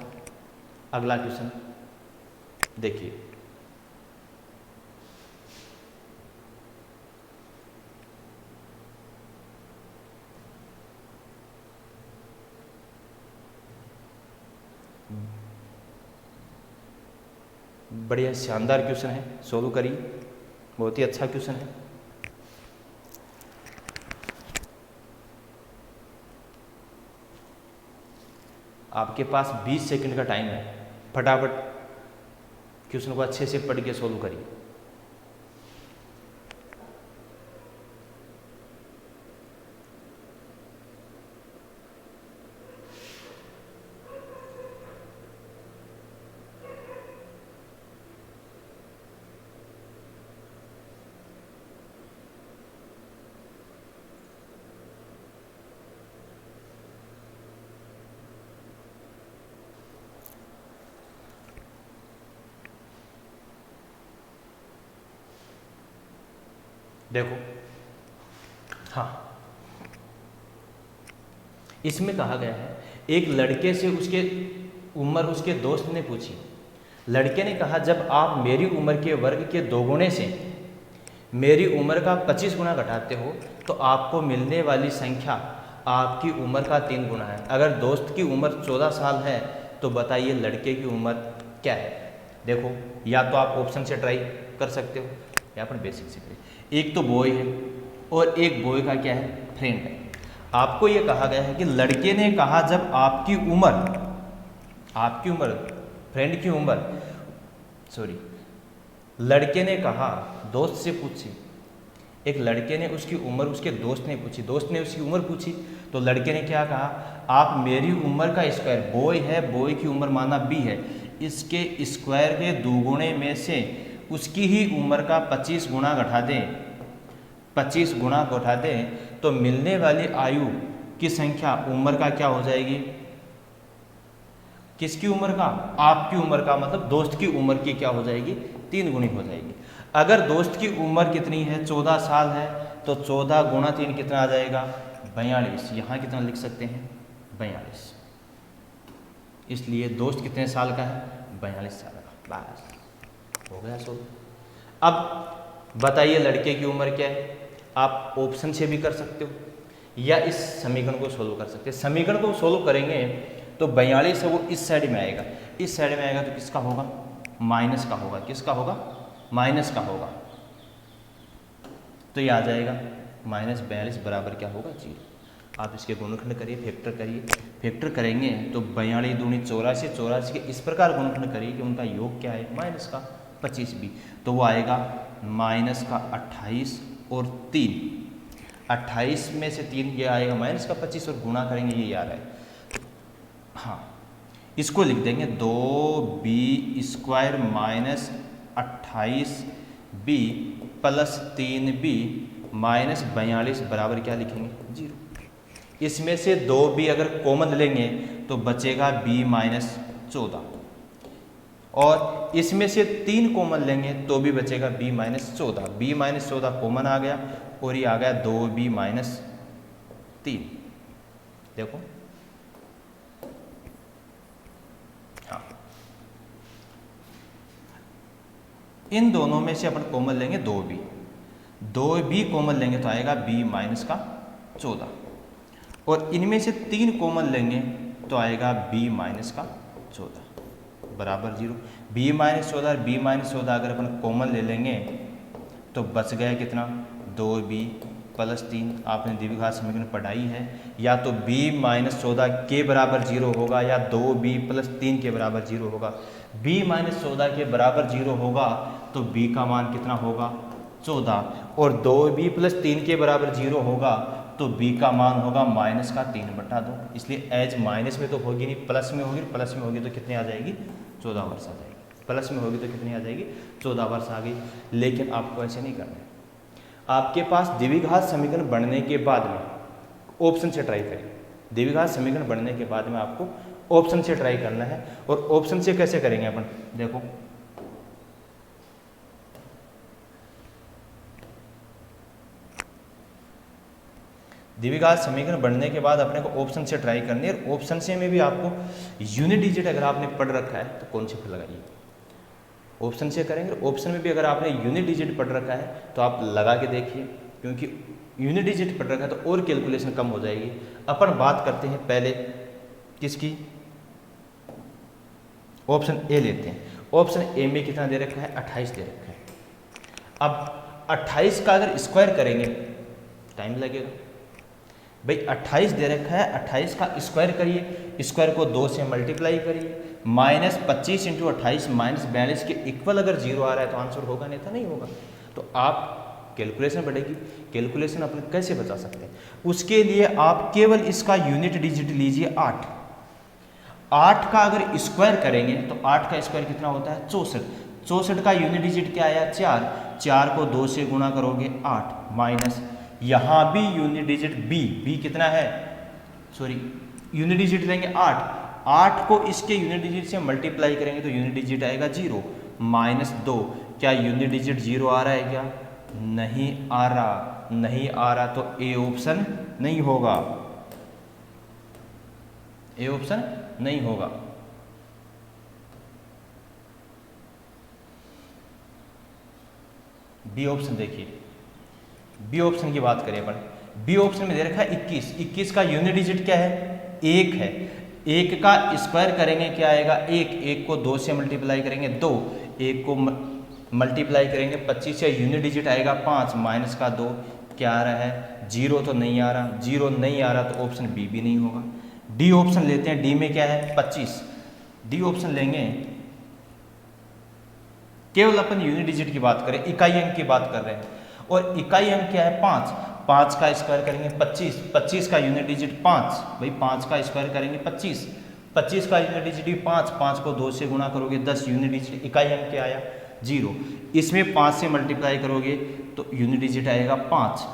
अगला क्वेश्चन देखिए। बढ़िया शानदार क्वेश्चन है, सोल्व करिए। बहुत ही अच्छा क्वेश्चन है। आपके पास 20 सेकंड का टाइम है, फटाफट क्वेश्चन को अच्छे से पढ़ के सोल्व करिए। देखो, हाँ, इसमें कहा गया है एक लड़के से उसके उम्र उसके दोस्त ने पूछी। लड़के ने कहा जब आप मेरी उम्र के वर्ग के 2 गुणे से मेरी उम्र का 25 गुना घटाते हो तो आपको मिलने वाली संख्या आपकी उम्र का 3 गुना है। अगर दोस्त की उम्र 14 साल है तो बताइए लड़के की उम्र क्या है। देखो, या तो आप ऑप्शन से ट्राई कर सकते हो या फिर बेसिक से करिए। एक तो बॉय है और एक बॉय का क्या है? फ्रेंड है। आपको ये कहा गया है कि लड़के ने कहा जब आपकी उम्र फ्रेंड की उम्र, सॉरी, लड़के ने कहा दोस्त से पूछी, एक लड़के ने उसकी उम्र उसके दोस्त ने पूछी, दोस्त ने उसकी उम्र पूछी, तो लड़के ने क्या कहा? आप मेरी उम्र का स्क्वायर, बॉय है, बॉय की उम्र माना b है, इसके स्क्वायर के 2 गुणे में से उसकी ही उम्र का 25 गुना घटा दें, 25 गुना घटा दें तो मिलने वाली आयु की संख्या उम्र का क्या हो जाएगी? किसकी उम्र का? आपकी उम्र का, मतलब दोस्त की उम्र की क्या हो जाएगी? 3 गुनी हो जाएगी। अगर दोस्त की उम्र कितनी है? 14 साल है, तो 14 गुणा 3 कितना आ जाएगा? 42। यहाँ कितना लिख सकते हैं? 42। इसलिए दोस्त कितने साल का है? 42 साल का। बस हो गया सोल्व। अब बताइए लड़के की उम्र क्या है? आप ऑप्शन से भी कर सकते हो या इस समीकरण को सोल्व कर सकते हैं। समीकरण को सोल्व करेंगे तो 42 है वो इस साइड में आएगा, इस साइड में आएगा तो किसका होगा? माइनस का होगा। किसका होगा? माइनस का होगा। तो ये आ जाएगा -42 बराबर क्या होगा? 0। आप इसके गुणनखंड करिए, फैक्टर करिए। फैक्टर करेंगे तो 42 दूनी 84, 84 के इस प्रकार गुणनखंड करिए कि उनका योग क्या है? माइनस का 25b, तो वो आएगा माइनस का 28 और 3, 28 में से 3 ये आएगा माइनस का 25 और गुणा करेंगे ये आ रहा है। हाँ, इसको लिख देंगे 2b square minus 28b plus 3b minus 42 बराबर क्या लिखेंगे? 0। इसमें से 2b अगर कॉमन लेंगे तो बचेगा b माइनस 14, और इसमें से 3 कॉमन लेंगे तो भी बचेगा b minus 14। b minus 14 common आ गया और ये आ गया 2b माइनस 3। देखो हाँ, इन दोनों में से अपन कॉमन लेंगे 2b, 2b कॉमन लेंगे तो आएगा b माइनस का 14, और इनमें से 3 कॉमन लेंगे तो आएगा b माइनस का 14 बराबर 0। b माइनस 14 और b माइनस 14 अगर अपन कॉमन ले लेंगे तो बच गया कितना, 2b प्लस 3। आपने द्विघात समीकरण पढ़ाई है, या तो b माइनस 14 के बराबर 0 होगा या 2b प्लस 3 के बराबर 0 होगा। b माइनस 14 के बराबर 0 होगा तो b का मान कितना होगा, 14, और 2b प्लस 3 के बराबर 0 होगा तो b का मान होगा माइनस का 3/2। इसलिए एज माइनस में तो होगी नहीं, प्लस में होगी, प्लस में होगी तो कितने आ जाएगी, 14 वर्ष आ जाएगी। प्लस में होगी तो कितनी आ जाएगी, 14 वर्ष आ गई। लेकिन आपको ऐसे नहीं करना है, आपके पास द्विघात समीकरण बनने के बाद में ऑप्शन से ट्राई करें। द्विघात समीकरण बनने के बाद में आपको ऑप्शन से ट्राई करना है। और ऑप्शन से कैसे करेंगे अपन, देखो द्विघात समीकरण बनने के बाद अपने को ऑप्शन से ट्राई करनी है। और ऑप्शन से में भी आपको यूनिट डिजिट अगर आपने पढ़ रखा है तो कॉन्सेप्ट लगाइए, ऑप्शन से करेंगे। ऑप्शन में भी अगर आपने यूनिट डिजिट पढ़ रखा है तो आप लगा के देखिए, क्योंकि यूनिट डिजिट पढ़ रखा है तो और कैलकुलेशन कम हो जाएगी। अपन बात करते हैं पहले किसकी, ऑप्शन ए लेते हैं। ऑप्शन ए में कितना दे रखा है, 28 दे रखा है। अब 28 का अगर स्क्वायर करेंगे टाइम लगेगा भाई, 28 दे रखा है, 28 का स्क्वायर करिए, स्क्वायर को 2 से मल्टीप्लाई करिए, माइनस 25 इंटू 28 माइनस 42 के इक्वल अगर 0 आ रहा है तो आंसर होगा, नहीं तो नहीं होगा। तो आप कैलकुलेशन बढ़ेगी, कैलकुलेशन अपन कैसे बचा सकते हैं, उसके लिए आप केवल इसका यूनिट डिजिट लीजिए 8। 8 का अगर स्क्वायर करेंगे तो 8 का स्क्वायर कितना होता है, 64। 64 का यूनिट डिजिट क्या आया, 4। 4 को 2 से गुणा करोगे 8, माइनस यहाँ भी यूनिट डिजिट b कितना है, सॉरी यूनिट डिजिट लेंगे 8। 8 को इसके यूनिट डिजिट से मल्टीप्लाई करेंगे तो यूनिट डिजिट आएगा 0, माइनस 2। क्या यूनिट डिजिट 0 आ रहा है क्या, नहीं आ रहा, नहीं आ रहा, तो ए ऑप्शन नहीं होगा, ए ऑप्शन नहीं होगा। बी ऑप्शन देखिए, बी ऑप्शन की बात करें अपन, बी ऑप्शन में दे रखा है 21। 21 का यूनिट डिजिट क्या है, 1 है। 1 का स्क्वायर करेंगे क्या आएगा, 1। 1 को 2 से मल्टीप्लाई करेंगे 2, 1 को मल्टीप्लाई करेंगे 25 से, यूनिट डिजिट आएगा 5, माइनस का 2, क्या आ रहा है, 0 तो नहीं आ रहा, 0 नहीं आ रहा तो ऑप्शन बी भी नहीं होगा। डी ऑप्शन लेते हैं, डी में क्या है 25। डी ऑप्शन लेंगे, केवल अपन यूनिट डिजिट की बात करें, इकाई अंक की बात कर रहे हैं, और इकाई अंक क्या है 5। 5 का स्क्वायर करेंगे 25, 25 का यूनिट डिजिट 5, भाई 5 का स्क्वायर करेंगे 25, 25 का यूनिट डिजिट भी 5, 5 को 2 से गुणा करोगे 10, यूनिट डिजिट इकाई अंक क्या आया 0। इसमें 5 से मल्टीप्लाई करोगे तो यूनिट डिजिट आएगा 5,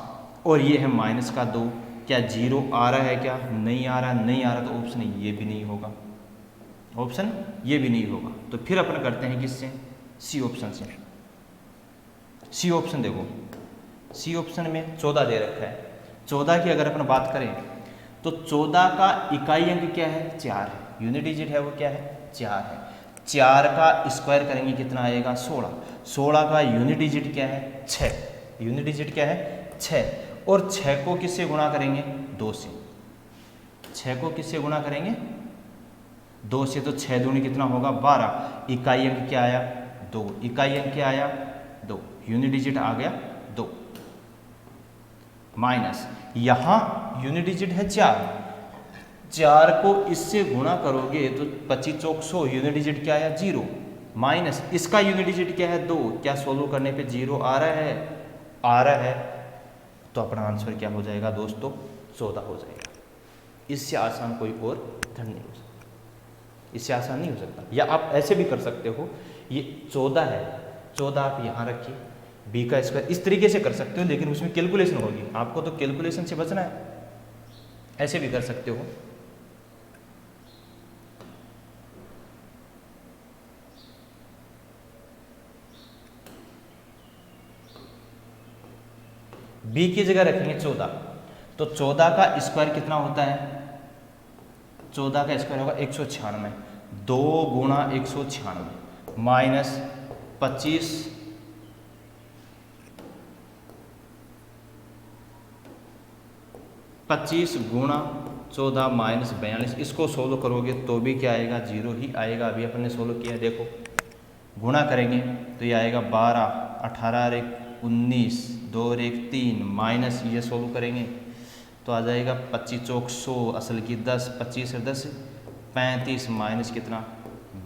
और ये है माइनस का 2। क्या 0 आ रहा है क्या, नहीं आ रहा, नहीं आ रहा तो ऑप्शन ये भी नहीं होगा, ऑप्शन ये भी नहीं होगा। तो फिर अपन करते हैं किससे, सी ऑप्शन से। सी ऑप्शन देखो, सी ऑप्शन में 14 दे रखा है। 14 की अगर अपन बात करें तो 14 का इकाई अंक क्या है, 4 है, यूनिट डिजिट है वो क्या है, 4 है। 4 का स्क्वायर करेंगे कितना आएगा, 16। 16 का यूनिट डिजिट क्या है, 6, यूनिट डिजिट क्या है 6, और 6 को किससे गुणा करेंगे, 2 से। 6 को किससे गुणा करेंगे, 2 से, तो 6 दूनी कितना होगा 12। इकाई अंक क्या आया 2, इकाई अंक क्या आया 2, यूनिट डिजिट आ गया 2, माइनस यहाँ यूनिट डिजिट है 4। 4 को इससे गुणा करोगे तो 25 चौक 100, यूनिट डिजिट क्या आया 0, माइनस इसका यूनिट डिजिट क्या है 2। क्या सोल्व करने पे 0 आ रहा है, आ रहा है, तो अपना आंसर क्या हो जाएगा दोस्तों, 14 हो जाएगा। इससे आसान कोई और धन नहीं हो सकता, इससे आसान नहीं हो सकता। या आप ऐसे भी कर सकते हो, ये 14 है, 14 आप यहाँ रखिए, बी का स्क्वायर, इस तरीके से कर सकते हो, लेकिन उसमें कैलकुलेशन होगी, आपको तो कैलकुलेशन से बचना है। ऐसे भी कर सकते हो, बी की जगह रखेंगे 14, तो 14 का स्क्वायर कितना होता है? 14 का स्क्वायर होगा 196, 2 गुणा 196 माइनस 25 गुणा 14 माइनस 42, इसको सोल्व करोगे तो भी क्या आएगा? 0 ही आएगा। अभी अपन ने सोल्व किया, देखो गुणा करेंगे तो ये आएगा 12, 18 और 19, 2 और 3 माइनस ये सोल्व करेंगे तो आ जाएगा 25 चौक 100, असल की 10, 25 और 10 35 माइनस कितना?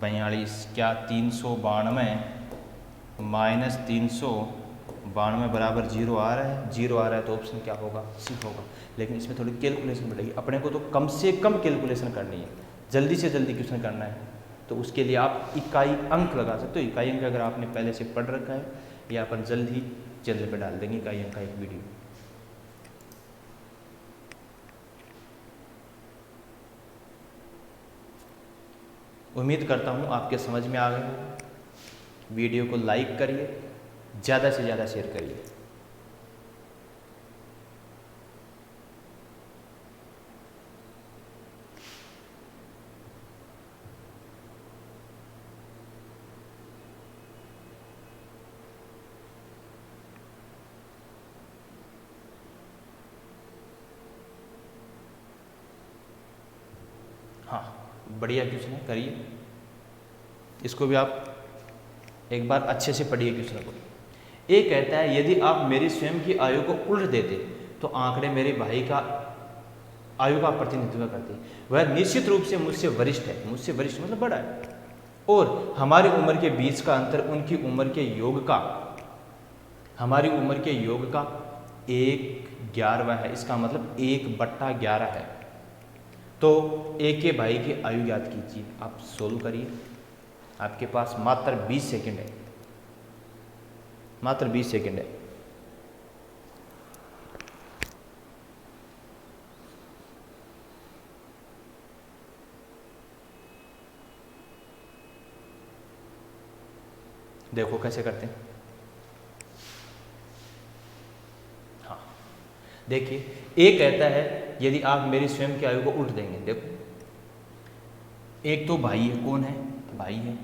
42, क्या 392 माइनस 392 बराबर 0 आ रहा है? 0 आ रहा है तो ऑप्शन क्या होगा? सी होगा। लेकिन इसमें थोड़ी कैलकुलेशन बढ़ेगी, अपने को तो कम से कम कैलकुलेशन करनी है, जल्दी से जल्दी क्वेश्चन करना है, तो उसके लिए आप इकाई अंक लगा सकते हो। इकाई अंक अगर आपने पहले से पढ़ रखा है या अपन जल्द ही चैनल पे डाल देंगे इकाई अंक का एक वीडियो। उम्मीद करता हूँ आपके समझ में आ गए हो। वीडियो को लाइक करिए, ज़्यादा से ज़्यादा शेयर करिए। हाँ, बढ़िया क्वेश्चन है, करिए इसको भी आप एक बार अच्छे से पढ़िए क्वेश्चन को। ये कहता है यदि आप मेरी स्वयं की आयु को उल्ट देते तो आंकड़े मेरे भाई का आयु का प्रतिनिधित्व करते। वह निश्चित रूप से मुझसे वरिष्ठ है, मुझसे वरिष्ठ मतलब बड़ा है, और हमारी उम्र के बीच का अंतर उनकी उम्र के योग का, हमारी उम्र के योग का 1/11 है। इसका मतलब 1/11 है। तो एक के भाई की आयु याद कीजिए, आप सोल्व करिए। आपके पास मात्र 20 सेकंड है, मात्र 20 सेकंड है। देखो कैसे करते हैं। हाँ देखिए, एक कहता है यदि आप मेरी स्वयं की आयु को उल्ट देंगे। देखो एक तो भाई है, कौन है? भाई है।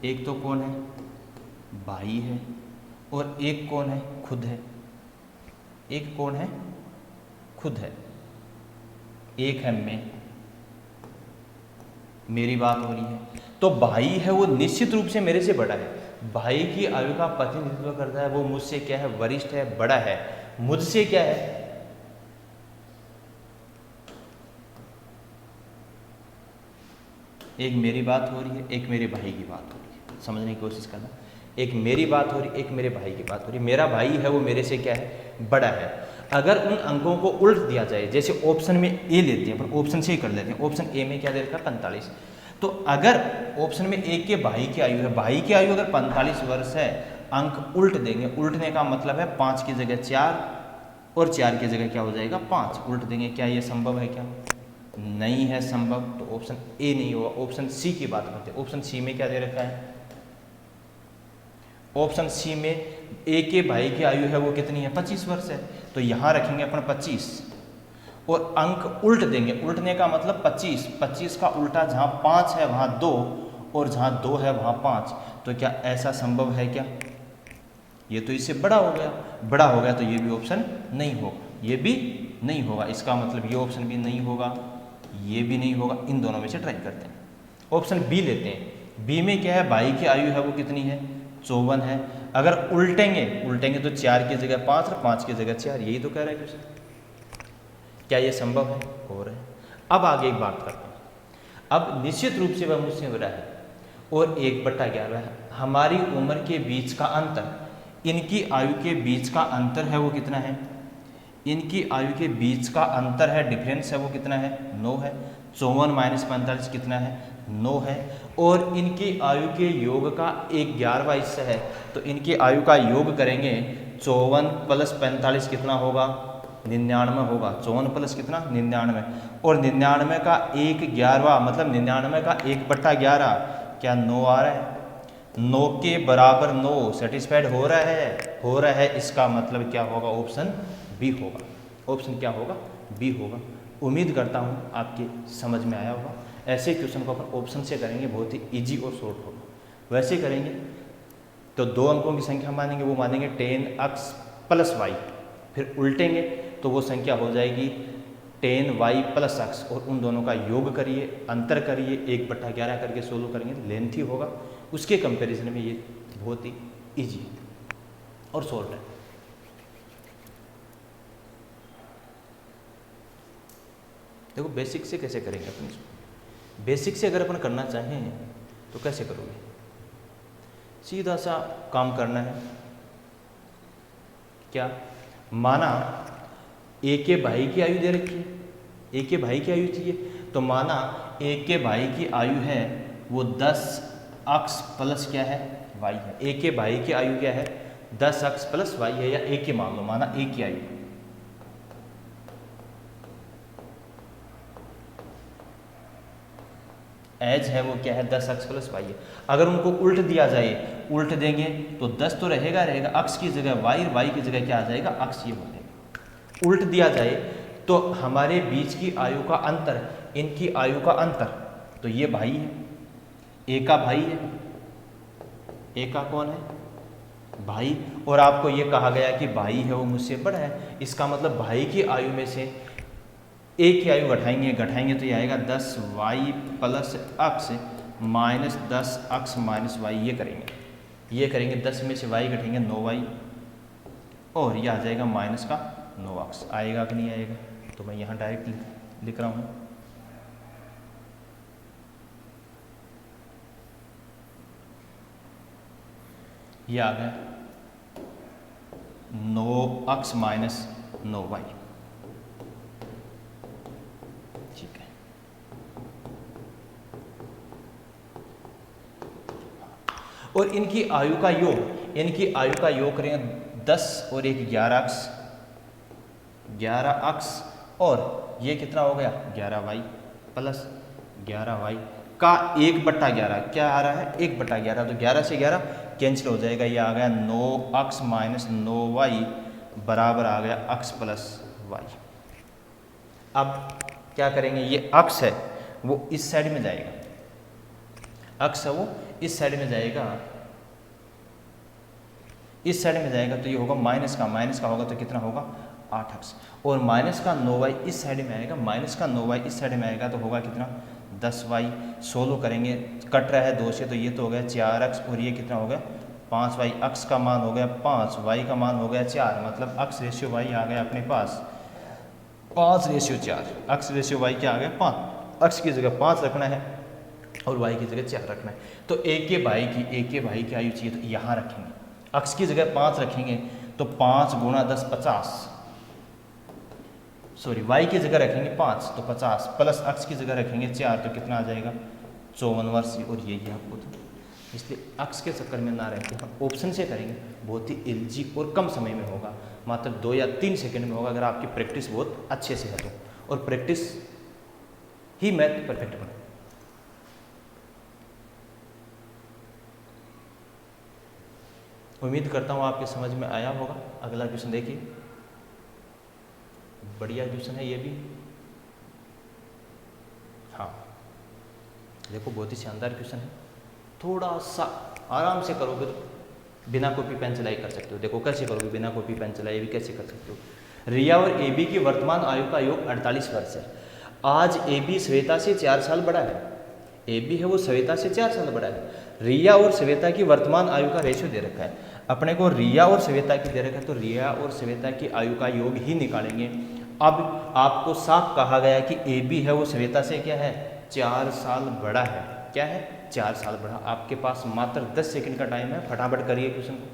एक तो कौन है? भाई है। और एक कौन है? खुद है। एक कौन है? खुद है। एक है मैं, मेरी बात हो रही है। तो भाई है वो निश्चित रूप से मेरे से बड़ा है। भाई की आयु का प्रतिनिधित्व करता है, वो मुझसे क्या है? वरिष्ठ है, बड़ा है। मुझसे क्या है? एक मेरी बात हो रही है, एक मेरे भाई की बात हो रही है। समझने की कोशिश करना। एक मेरी बात हो रही है, एक मेरे भाई की बात हो रही है। मेरा भाई है वो मेरे से क्या है? बड़ा है। अगर उन अंकों को उल्ट दिया जाए, जैसे ऑप्शन में ए लेते हैं, पर ऑप्शन से ही कर लेते हैं। ऑप्शन ए में क्या दे रखा है? 45। तो अगर ऑप्शन में ए के भाई की आयु है, भाई की आयु अगर 45 वर्ष है, अंक उल्ट देंगे। उल्टने का मतलब है 5 की जगह 4 और 4 की जगह क्या हो जाएगा? 5 उल्ट देंगे। क्या ये संभव है? क्या नहीं है संभव। तो ऑप्शन ए नहीं होगा, ऑप्शन सी की बात करते हैं। ऑप्शन सी में क्या दे रखा है? ऑप्शन सी में ए के भाई की आयु है वो कितनी है? 25 वर्ष है। तो यहां रखेंगे अपन 25 और अंक उल्ट देंगे। उल्टने का मतलब 25, 25 का उल्टा जहां 5 है वहां 2 और जहां 2 है वहां 5। तो क्या ऐसा संभव है? क्या ये तो इससे बड़ा हो गया। बड़ा हो गया तो ये भी ऑप्शन नहीं होगा, ये भी नहीं होगा। इसका मतलब ये ऑप्शन भी नहीं होगा, ये भी नहीं होगा। इन दोनों में से ट्राई करते हैं। ऑप्शन बी लेते हैं। बी में क्या है? भाई की आयु है वो कितनी है? 54 है। अगर उल्टेंगे तो 4 की जगह 5 और 5 की जगह 4। यही तो कह रहा है क्वेश्चन। क्या ये संभव है? हो रहा है। अब आगे एक बात करते हैं। अब निश्चित रूप से वह मुझसे बड़ा है और 1/11 है। हमारी उम्र के बीच का अंतर, इनकी आयु के बीच का अंतर है वो कितना है? इनकी आयु के बीच का अंतर है, डिफरेंस है वो कितना है? 9 है। 54 माइनस 45 कितना है? 9 है। और इनकी आयु के योग का 1/11वां हिस्सा है। तो इनकी आयु का योग करेंगे, 54 प्लस 45 कितना होगा? 99 होगा। 54 प्लस कितना? 99। और 99 का 1/11वां मतलब 99 का 1/11 क्या 9 आ रहा है? 9 के बराबर 9 सेटिस्फाइड हो रहा है? हो रहा है। इसका मतलब क्या होगा? ऑप्शन बी होगा। ऑप्शन क्या होगा? बी होगा। उम्मीद करता हूँ आपके समझ में आया होगा। ऐसे क्वेश्चन को अपन ऑप्शन से करेंगे, बहुत ही इजी और शॉर्ट होगा। वैसे करेंगे तो 2 अंकों की संख्या मानेंगे, वो मानेंगे 10x + y, फिर उल्टेंगे तो वो संख्या हो जाएगी 10y + x, और उन दोनों का योग करिए, अंतर करिए, 1/11 करके सोल्व करेंगे, लेंथी होगा। उसके कंपैरिजन में ये बहुत ही इजी है और शॉर्ट है। देखो बेसिक से कैसे करेंगे अपन इसको। बेसिक से अगर अपन करना चाहें तो कैसे करोगे? सीधा सा काम करना है। क्या? माना ए के भाई की आयु दे रखी है, ए के भाई की आयु चाहिए, तो माना ए के भाई की आयु है वो 10x + क्या है? y है। ए के भाई की आयु क्या है? 10x + y है, या ए के मान लो, माना ए की आयु एज है वो क्या है? 10x + y है। अगर उनको उल्ट दिया जाए, उल्ट देंगे तो 10 तो रहेगा, x की जगह y, और y की जगह क्या आ जाएगा? x ये हो जाएगा। उल्ट दिया जाए तो हमारे बीच की आयु का अंतर, इनकी आयु का अंतर, तो ये भाई है, ए का भाई है, ए का कौन है? भाई। और आपको ये कहा गया कि भाई है वो मुझसे बड़ा है, इसका मतलब भाई की आयु में से ए की आयु घटाएंगे तो ये आएगा 10y + x - 10x - y। ये करेंगे 10 में से y घटेंगे 9y, और ये आ जाएगा माइनस का 9x। आएगा कि नहीं आएगा? तो मैं यहाँ डायरेक्ट लिख रहा हूँ, ये आ गया 9x - 9y। ठीक है। और इनकी आयु का योग करेंगे 10 और 1 11x, और ये कितना हो गया? 11y + 11y का 1/11 क्या आ रहा है? 1/11, तो 11 से 11 कैंसिल हो जाएगा, ये आ गया 9x - 9y बराबर आ गया x + y। अब क्या करेंगे? ये x है वो इस साइड में जाएगा, x है वो इस साइड में जाएगा, तो ये होगा माइनस का होगा तो कितना होगा? 8x, और माइनस का 9y इस साइड में आएगा, तो होगा कितना? 10y। सोल्व करेंगे, कट रहा है 2 से, तो ये तो हो गया 4x, और ये कितना हो गया? 5y। x का मान हो गया 5, y का मान हो गया 4, मतलब x रेशियो y आ गया अपने पास 5:4। x रेशियो y क्या आ गया? 5। x की जगह 5 रखना है और y की जगह 4 रखना है। तो ए के भाई की आयु चाहिए, तो यहाँ रखेंगे, x की जगह 5 रखेंगे, तो 5 × 10 50, सॉरी y की जगह रखेंगे 5 तो 50, प्लस x की जगह रखेंगे 4 तो कितना आ जाएगा? 54 वर्ष। और यही आपको था, इसलिए x के चक्कर में ना रहते हम ऑप्शन से करेंगे, बहुत ही इजी और कम समय में होगा, मात्र 2 या 3 सेकंड में होगा, अगर आपकी प्रैक्टिस बहुत अच्छे से है तो। और प्रैक्टिस ही मैथ परफेक्ट बने। उम्मीद करता हूँ आपके समझ में आया होगा। अगला क्वेश्चन देखिए, बढ़िया क्वेश्चन है ये भी। हाँ देखो, बहुत ही शानदार क्वेश्चन है, थोड़ा सा आराम से करोगे तो बिना कॉपी पेन चलाए कर सकते हो। देखो कैसे करोगे बिना कॉपी पेन चलाए भी कैसे कर सकते हो। रिया और एबी की वर्तमान आयु का योग 48 वर्ष है। आज एबी श्वेता से 4 साल बड़ा है, एबी है वो श्वेता से 4 साल बड़ा है। रिया और श्वेता की वर्तमान आयु का रेशियो दे रखा है, अपने को रिया और श्वेता की दे रखा है, तो रिया और श्वेता की आयु का योग ही निकालेंगे। अब आपको साफ कहा गया कि एबी है वो श्वेता से क्या है? 4 साल बड़ा है। क्या है? 4 साल बड़ा। आपके पास मात्र 10 सेकंड का टाइम है, फटाफट करिए क्वेश्चन को।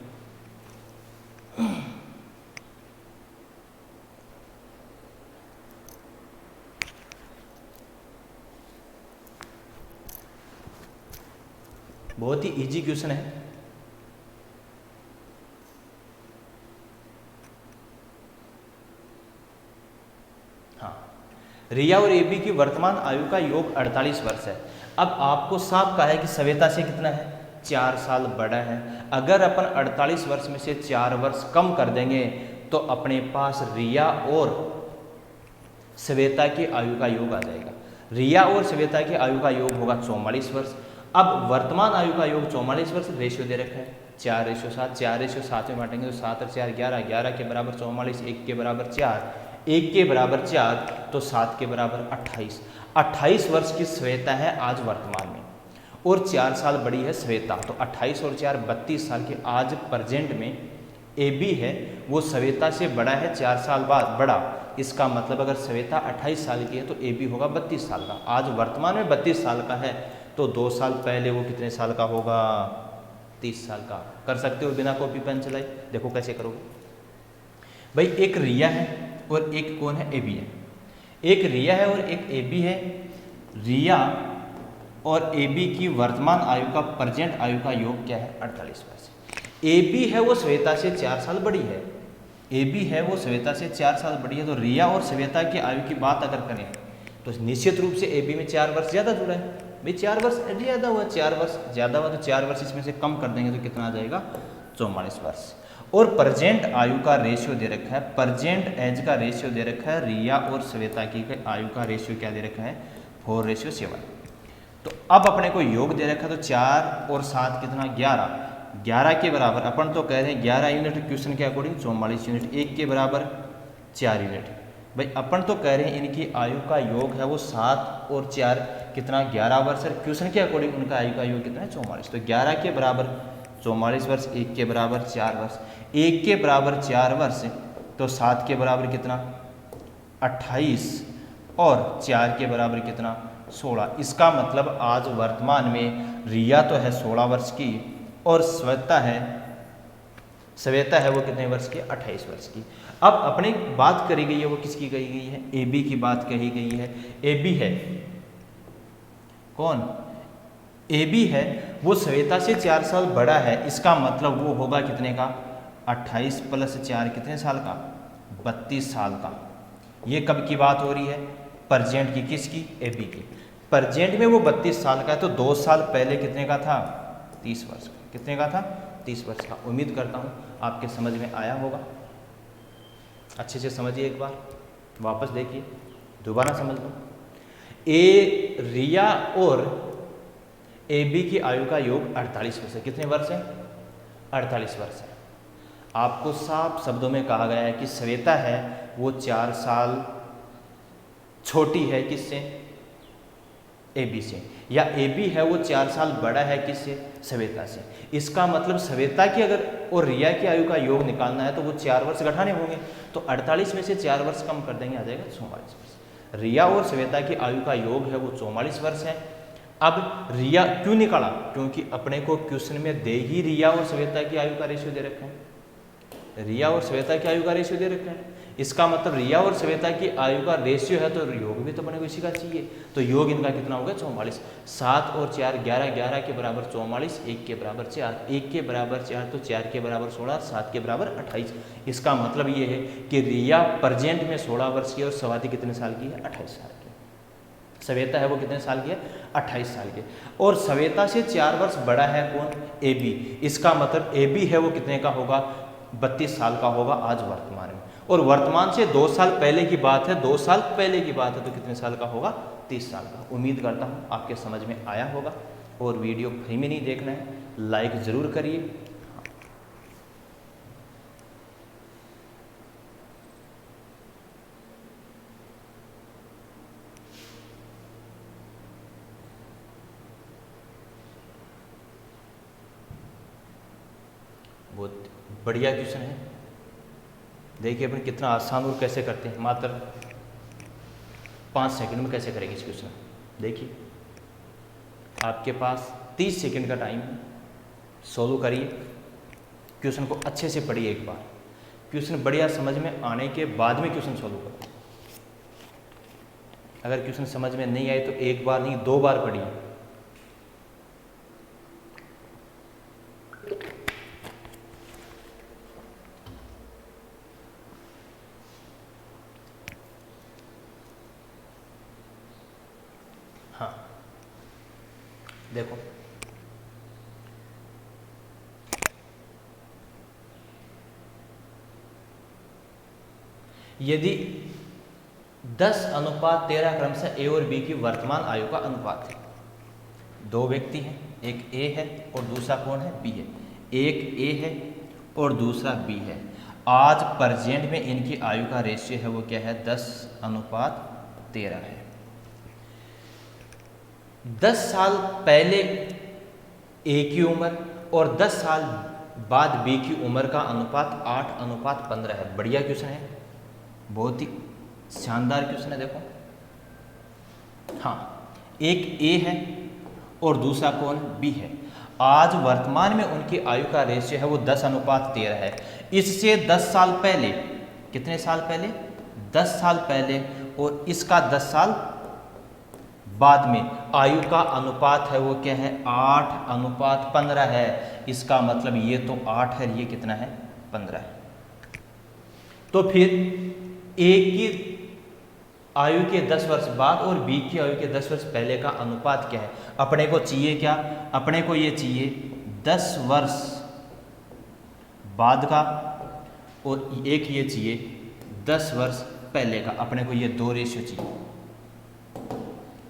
बहुत ही इजी क्वेश्चन है। हाँ, रिया और एबी की वर्तमान आयु का योग 48 वर्ष है। अब आपको साफ कहा है कि श्वेता से कितना है? 4 साल बड़ा है। अगर अपन 48 वर्ष में से 4 वर्ष कम कर देंगे तो अपने पास रिया और श्वेता की आयु का योग आ जाएगा। रिया और श्वेता की आयु का योग होगा 44 वर्ष। अब वर्तमान आयु का योग 44 वर्ष, रेशियो दे रखा है 4:7, 4:7 में बांटेंगे तो 7 और 4 11, 11 के बराबर 44, 1 के बराबर 4, 1 के बराबर 4 तो 7 के बराबर 28। 28 वर्ष की श्वेता है आज वर्तमान में और 4 साल बड़ी है श्वेता, तो 28 और 4 32 साल के आज प्रेजेंट में ए बी है वो श्वेता से बड़ा है 4 साल बाद बड़ा। इसका मतलब अगर श्वेता 28 साल की है तो ए बी होगा 32 साल का। आज वर्तमान में 32 साल का है तो 2 साल पहले वो कितने साल का होगा? 30 साल का। कर सकते हो बिना कॉपी पेन चलाए? देखो कैसे करोगे भाई। एक रिया है और एक कौन है? ए बी है। एक रिया है और एक ए बी है। रिया और ए बी की वर्तमान आयु का प्रेजेंट आयु का योग क्या है? 48 वर्ष। ए बी है वो श्वेता से 4 साल बड़ी है। ए बी है वो श्वेता से 4 साल बड़ी है। तो रिया और श्वेता की आयु की बात अगर करें तो निश्चित रूप से ए बी में 4 वर्ष ज़्यादा जुड़ा है भाई। 4 वर्ष ज़्यादा हुआ, 4 वर्ष ज़्यादा हुआ तो 4 वर्ष इसमें से कम कर देंगे तो कितना आ जाएगा? 44 वर्ष। और प्रेजेंट आयु का रेशियो दे रखा है, प्रेजेंट एज का रेशियो दे रखा है। रिया और श्वेता की आयु का रेशियो क्या दे रखा है? 4:7। तो अब अपने को योग दे रखा है तो 4 और 7 कितना? 11। 11 के बराबर अपन तो कह रहे हैं 11 यूनिट, क्वेश्चन के अकॉर्डिंग 44 यूनिट। 1 के बराबर 4 यूनिट। भाई अपन तो कह रहे हैं इनकी आयु का योग है वो 7 और 4 कितना? 11 वर्ष। और क्वेश्चन के अकॉर्डिंग उनका आयु का योग कितना है? 44। तो 11 के बराबर 44 वर्ष, 1 के बराबर 4 वर्ष, 1 के बराबर 4 वर्ष तो 7 के बराबर कितना? 28 और 4 के बराबर कितना? 16। इसका मतलब आज वर्तमान में रिया तो है 16 वर्ष की और श्वेता है वो कितने वर्ष की? 28 वर्ष की। अब अपनी बात करी गई है वो किसकी कही गई है? ए बी की बात कही गई है। ए बी है कौन? ए बी है वो श्वेता से 4 साल बड़ा है। इसका मतलब वो होगा कितने का? 28 + 4 कितने साल का? 32 साल का। ये कब की बात हो रही है? प्रेजेंट की। किसकी? ए बी की। प्रेजेंट में वो 32 साल का है तो 2 साल पहले कितने का था? 30 वर्ष का। कितने का था? 30 वर्ष का। उम्मीद करता हूँ आपके समझ में आया होगा। अच्छे से समझिए, एक बार वापस देखिए, दोबारा समझ लो। ए रिया और ए बी की आयु का योग 48 वर्ष है। कितने वर्ष है? 48 वर्ष है। आपको साफ शब्दों में कहा गया है कि श्वेता है वो 4 साल छोटी है किससे? ए बी से। या ए बी है वो 4 साल बड़ा है किससे? श्वेता से। इसका मतलब श्वेता की अगर और रिया की आयु का योग निकालना है तो वो 4 वर्ष घटाने होंगे। तो 48 में से 4 वर्ष कम कर देंगे, आ जाएगा 44 वर्ष। रिया और श्वेता की आयु का योग है वो 44 वर्ष है। अब रिया क्यों निकाला? क्योंकि अपने को क्वेश्चन में दे ही रिया और श्वेता की आयु का रेशियो दे रखा है। रिया और श्वेता की आयु का रेशियो दे रखा है। इसका मतलब रिया और श्वेता की आयु का रेशियो है तो योग भी तो अपने को इसी का चाहिए। तो योग इनका कितना होगा? 44। 7 और 4 11, 11 के बराबर 44, 1 के बराबर 4, 1 के बराबर 4 तो 4 के बराबर 16, 7 के बराबर 28। इसका मतलब ये है कि रिया प्रेजेंट में 16 वर्ष की और श्वेता कितने साल की है? 28 साल की। श्वेता है वो कितने साल की है? 28 साल की। और श्वेता से 4 वर्ष बड़ा है कौन? A B. इसका मतलब ए बी है वो कितने का होगा? 32 साल का होगा आज वर्तमान में। और वर्तमान से 2 साल पहले की बात है, 2 साल पहले की बात है तो कितने साल का होगा? 30 साल का। उम्मीद करता हूँ आपके समझ में आया होगा। और वीडियो फ्री में नहीं देखना है, लाइक ज़रूर करिए। बहुत बढ़िया क्वेश्चन है। देखिए अपन कितना आसान और कैसे करते हैं, मात्र 5 सेकंड में कैसे करेंगे इस क्वेश्चन। देखिए आपके पास 30 सेकंड का टाइम है, सोल्व करिए। क्वेश्चन को अच्छे से पढ़िए एक बार। क्वेश्चन बढ़िया समझ में आने के बाद में क्वेश्चन सोल्व करो। अगर क्वेश्चन समझ में नहीं आए तो एक बार नहीं 2 बार पढ़िए। हाँ देखो, यदि 10:13 क्रमशः ए और बी की वर्तमान आयु का अनुपात है। दो व्यक्ति हैं, एक ए है और दूसरा कौन है, बी है। एक ए है और दूसरा बी है। आज प्रेजेंट में इनकी आयु का रेशियो है वो क्या है, 10:13 है। 10 साल पहले ए की उम्र और 10 साल बाद बी की उम्र का अनुपात 8:15 है। बढ़िया क्वेश्चन है, बहुत ही शानदार क्वेश्चन है। देखो हाँ, एक ए है और दूसरा कौन, बी है। आज वर्तमान में उनकी आयु का रेशियो है वो 10:13 है। इससे 10 साल पहले, कितने साल पहले, 10 साल पहले, और इसका 10 साल बाद में आयु का अनुपात है वो क्या है, 8:15 है। इसका मतलब ये तो 8 है, ये कितना है, 15 है। तो फिर ए की आयु के 10 वर्ष बाद और बी की आयु के 10 वर्ष पहले का अनुपात क्या है। अपने को चाहिए क्या, अपने को ये चाहिए 10 वर्ष बाद का और एक ये चाहिए 10 वर्ष पहले का। अपने को ये दो रेशियो चाहिए,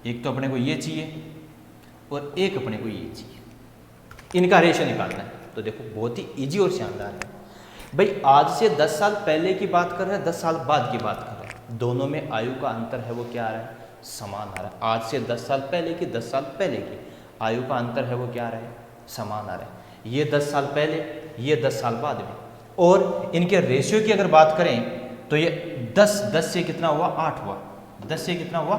एक तो अपने को ये चाहिए और एक अपने को ये चाहिए। इनका रेशियो निकालना है। तो देखो बहुत ही इजी और शानदार है भाई। आज से 10 साल पहले की बात कर रहे हैं, 10 साल बाद की बात कर रहे हैं, दोनों में आयु का अंतर है वो क्या आ रहा है, समान आ रहा है। आज से 10 साल पहले की, 10 साल पहले की आयु का अंतर है वो क्या आ रहा है, समान आ रहा है। ये 10 साल पहले, ये 10 साल बाद में। और इनके रेशियो की अगर बात करें तो ये 10 से कितना हुआ, 8 हुआ। 10 से कितना हुआ,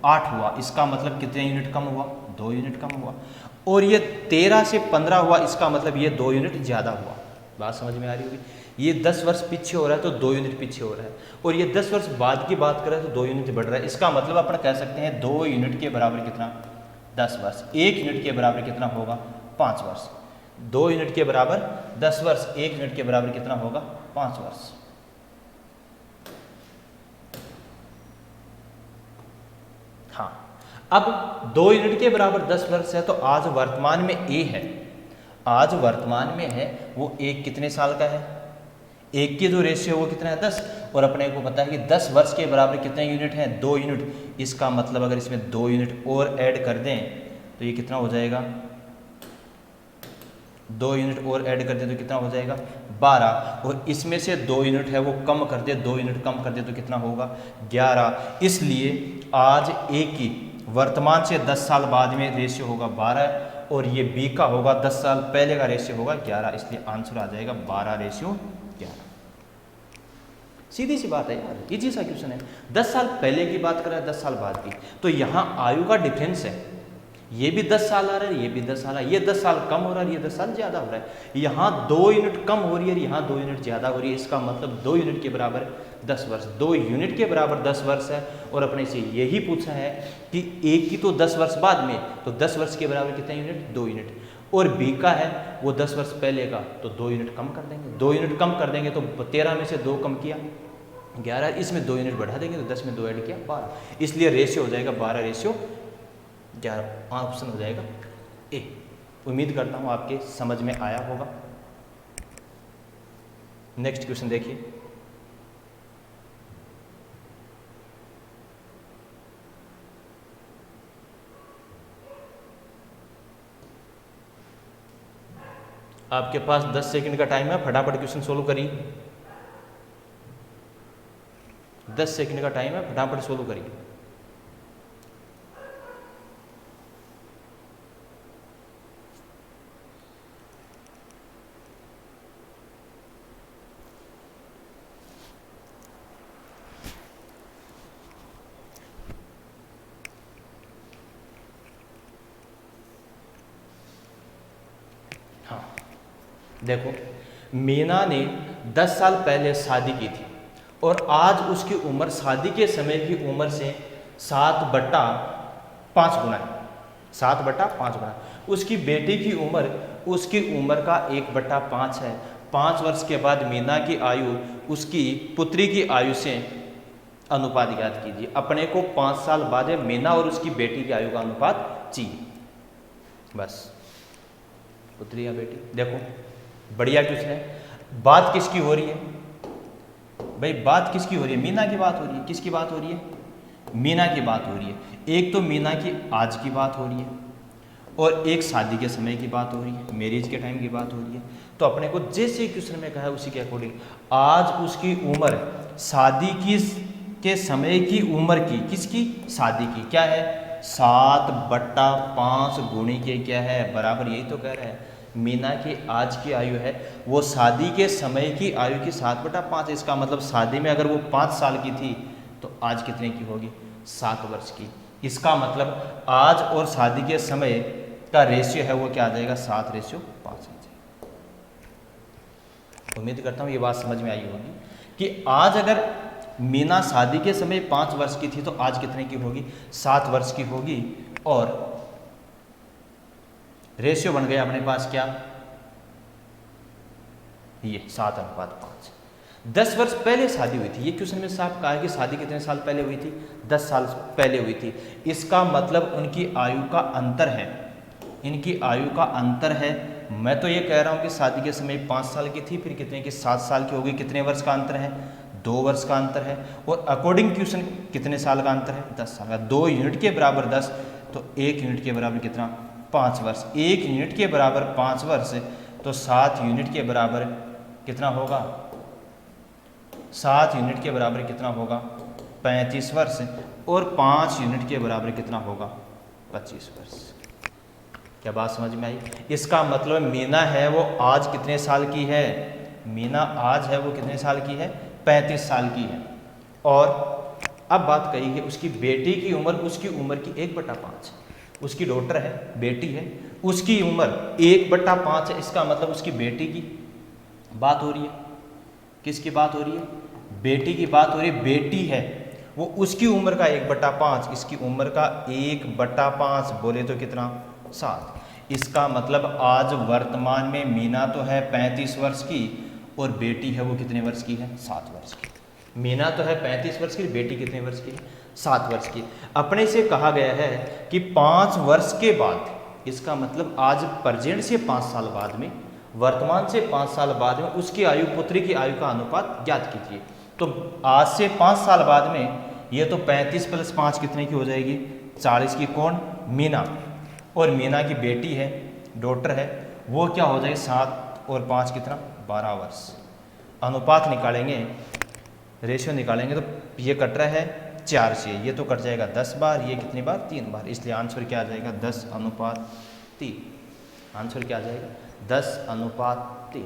8 हुआ। इसका मतलब कितने यूनिट कम हुआ, 2 यूनिट कम हुआ। और ये 13 से 15 हुआ, इसका मतलब ये 2 यूनिट ज़्यादा हुआ। बात समझ में आ रही होगी। ये 10 वर्ष पीछे हो रहा है तो 2 यूनिट पीछे हो रहा है, और ये 10 वर्ष बाद की बात करें तो 2 यूनिट बढ़ रहा है। इसका मतलब अपन कह सकते हैं 2 यूनिट के बराबर कितना, 10 वर्ष। 1 यूनिट के बराबर कितना होगा, 5 वर्ष। 2 यूनिट के बराबर 10 वर्ष, 1 यूनिट के बराबर कितना होगा, 5 वर्ष। हाँ, अब 2 यूनिट के बराबर 10 वर्ष है तो आज वर्तमान में ए है, आज वर्तमान में है वो एक कितने साल का है, एक की जो रेशियो वो कितना है, 10। और अपने को पता है कि 10 वर्ष के बराबर कितने यूनिट हैं, 2 यूनिट। इसका मतलब अगर इसमें 2 यूनिट और ऐड कर दें तो ये कितना हो जाएगा, 2 यूनिट और ऐड कर दें तो कितना हो जाएगा, 12। और इसमें से 2 यूनिट है वो कम कर दे, 2 यूनिट कम कर दे तो कितना होगा, 11। इसलिए आज ए की वर्तमान से 10 साल बाद में रेशियो होगा 12, और ये बी का होगा 10 साल पहले का रेशियो होगा 11। इसलिए आंसर आ जाएगा 12:11। सीधी सी बात है यार, इजी सा क्वेश्चन है। 10 साल पहले की बात कर रहे हैं, 10 साल बाद की, तो यहाँ आयु का डिफरेंस है। ये भी 10 साल आ रहा है, ये भी 10 साल आ रहा है। ये 10 साल कम हो रहा है, ये 10 साल ज़्यादा हो रहा है। यहाँ 2 यूनिट कम हो रही है, यहाँ 2 यूनिट ज़्यादा हो रही है। इसका मतलब 2 यूनिट के बराबर 10 वर्ष, 2 यूनिट के बराबर 10 वर्ष है। और अपने से यही पूछा है कि ए की तो 10 वर्ष बाद में, तो 10 वर्ष के बराबर कितने यूनिट, 2 यूनिट। और बी का है वो 10 वर्ष पहले का, तो 2 यूनिट कम कर देंगे। 2 यूनिट कम कर देंगे तो 13 में से 2 कम किया 11, इसमें 2 यूनिट बढ़ा देंगे तो 10 में 2 ऐड किया 12। इसलिए रेशियो हो जाएगा 12:11। ऑप्शन हो जाएगा ए। उम्मीद करता हूँ आपके समझ में आया होगा। नेक्स्ट क्वेश्चन देखिए। आपके पास 10 सेकंड का टाइम है, फटाफट क्वेश्चन सोल्व करिए। 10 सेकंड का टाइम है, फटाफट सोल्व करिए। हाँ देखो, मीना ने 10 साल पहले शादी की थी और आज उसकी उम्र शादी के समय की उम्र से 7/5 गुना है। 7/5 गुना। उसकी बेटी की उम्र उसकी उम्र का 1/5 है। 5 वर्ष के बाद मीना की आयु उसकी पुत्री की आयु से अनुपात ज्ञात कीजिए। अपने को 5 साल बाद मीना और उसकी बेटी की आयु का अनुपात चाहिए, बस। पुत्री या बेटी, देखो बढ़िया क्वेश्चन है। बात किसकी हो रही है भाई, बात किसकी हो रही है, मीना की बात हो रही है। किसकी बात हो रही है, मीना की बात हो रही है, एक तो मीना की आज की बात हो रही है और एक शादी के समय की बात हो रही है, मैरिज के टाइम की बात हो रही है। तो अपने को जैसे क्वेश्चन में कहा है उसी के अकॉर्डिंग आज उसकी उम्र शादी की के समय की उम्र की, किसकी, शादी की, क्या है 7/5 गुणी के क्या है बराबर, यही तो कह रहा है। मीना की आज की आयु है वो शादी के समय की आयु की 7/5। इसका मतलब शादी में अगर वो 5 साल की थी तो आज कितने की होगी, 7 वर्ष की। इसका मतलब आज और शादी के समय का रेशियो है वो क्या आ जाएगा, 7:5 आ जाएगा। उम्मीद करता हूँ ये बात समझ में आई होगी कि आज अगर मीना शादी के समय 5 वर्ष की थी तो आज कितने की होगी, 7 वर्ष की होगी। और रेशियो बन गया अपने पास क्या, ये 7:5। 10 वर्ष पहले शादी हुई थी, ये क्वेश्चन में साफ कहा है कि शादी कितने साल पहले हुई थी, 10 साल पहले हुई थी। इसका मतलब उनकी आयु का अंतर है, इनकी आयु का अंतर है। मैं तो ये कह रहा हूँ कि शादी के समय 5 साल की थी, फिर कितने की 7 साल की होगी। कितने वर्ष का अंतर है, 2 वर्ष का अंतर है। और अकॉर्डिंग क्वेश्चन कितने साल का अंतर है, 10 साल का। 2 यूनिट के बराबर 10 तो 1 यूनिट के बराबर कितना, 5 वर्ष। 1 यूनिट के बराबर 5 वर्ष तो 7 यूनिट के बराबर कितना होगा, 7 यूनिट के बराबर कितना होगा, 35 वर्ष। और 5 यूनिट के बराबर कितना होगा, 25 वर्ष। क्या बात समझ में आई। इसका मतलब मीना है वो आज कितने साल की है, मीना आज है वो कितने साल की है, 35 साल की है। और अब बात कही है उसकी बेटी की उम्र, उसकी उम्र की 1/5, उसकी डॉटर है, बेटी है, उसकी उम्र 1/5 है। इसका मतलब उसकी बेटी की बात हो रही है, किसकी बात हो रही है, बेटी की बात हो रही है। बेटी है वो, उसकी उम्र का 1/5, इसकी उम्र का 1/5 बोले तो कितना, 7। इसका मतलब आज वर्तमान में मीना तो है 35 वर्ष की और बेटी है वो कितने वर्ष की है, 7 वर्ष की। मीना तो है 35 वर्ष की, बेटी कितने वर्ष की है, 7 वर्ष की। अपने से कहा गया है कि 5 वर्ष के बाद, इसका मतलब आज प्रेजेंट से 5 साल बाद में, वर्तमान से 5 साल बाद में उसकी आयु, पुत्री की आयु का अनुपात ज्ञात कीजिए। तो आज से 5 साल बाद में ये तो 35 + 5 कितने की हो जाएगी, 40 की। कौन, मीना। और मीना की बेटी है, डॉटर है, वो क्या हो जाएगी, 7 और 5 कितना, 12 वर्ष। अनुपात निकालेंगे, रेशियो निकालेंगे तो ये कट रहा है 4 से, ये तो कट जाएगा 10 बार, ये कितनी बार, 3 बार। इसलिए आंसर क्या आ जाएगा, 10:3। आंसर क्या आ जाएगा, 10:3।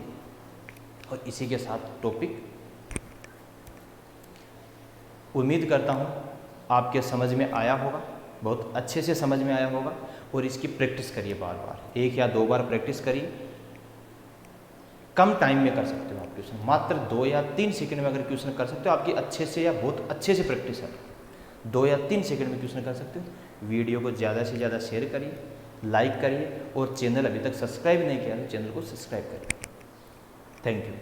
और इसी के साथ टॉपिक उम्मीद करता हूँ आपके समझ में आया होगा, बहुत अच्छे से समझ में आया होगा। और इसकी प्रैक्टिस करिए बार बार, 1 या 2 बार प्रैक्टिस करिए। कम टाइम में कर सकते हो आप क्वेश्चन, मात्र 2 या 3 सेकंड में अगर क्वेश्चन कर सकते हो, आपकी अच्छे से या बहुत अच्छे से प्रैक्टिस है, 2 या 3 सेकंड में क्वेश्चन कर सकते हो। वीडियो को ज़्यादा से ज़्यादा शेयर करिए, लाइक करिए और चैनल अभी तक सब्सक्राइब नहीं किया तो चैनल को सब्सक्राइब करिए। Thank you.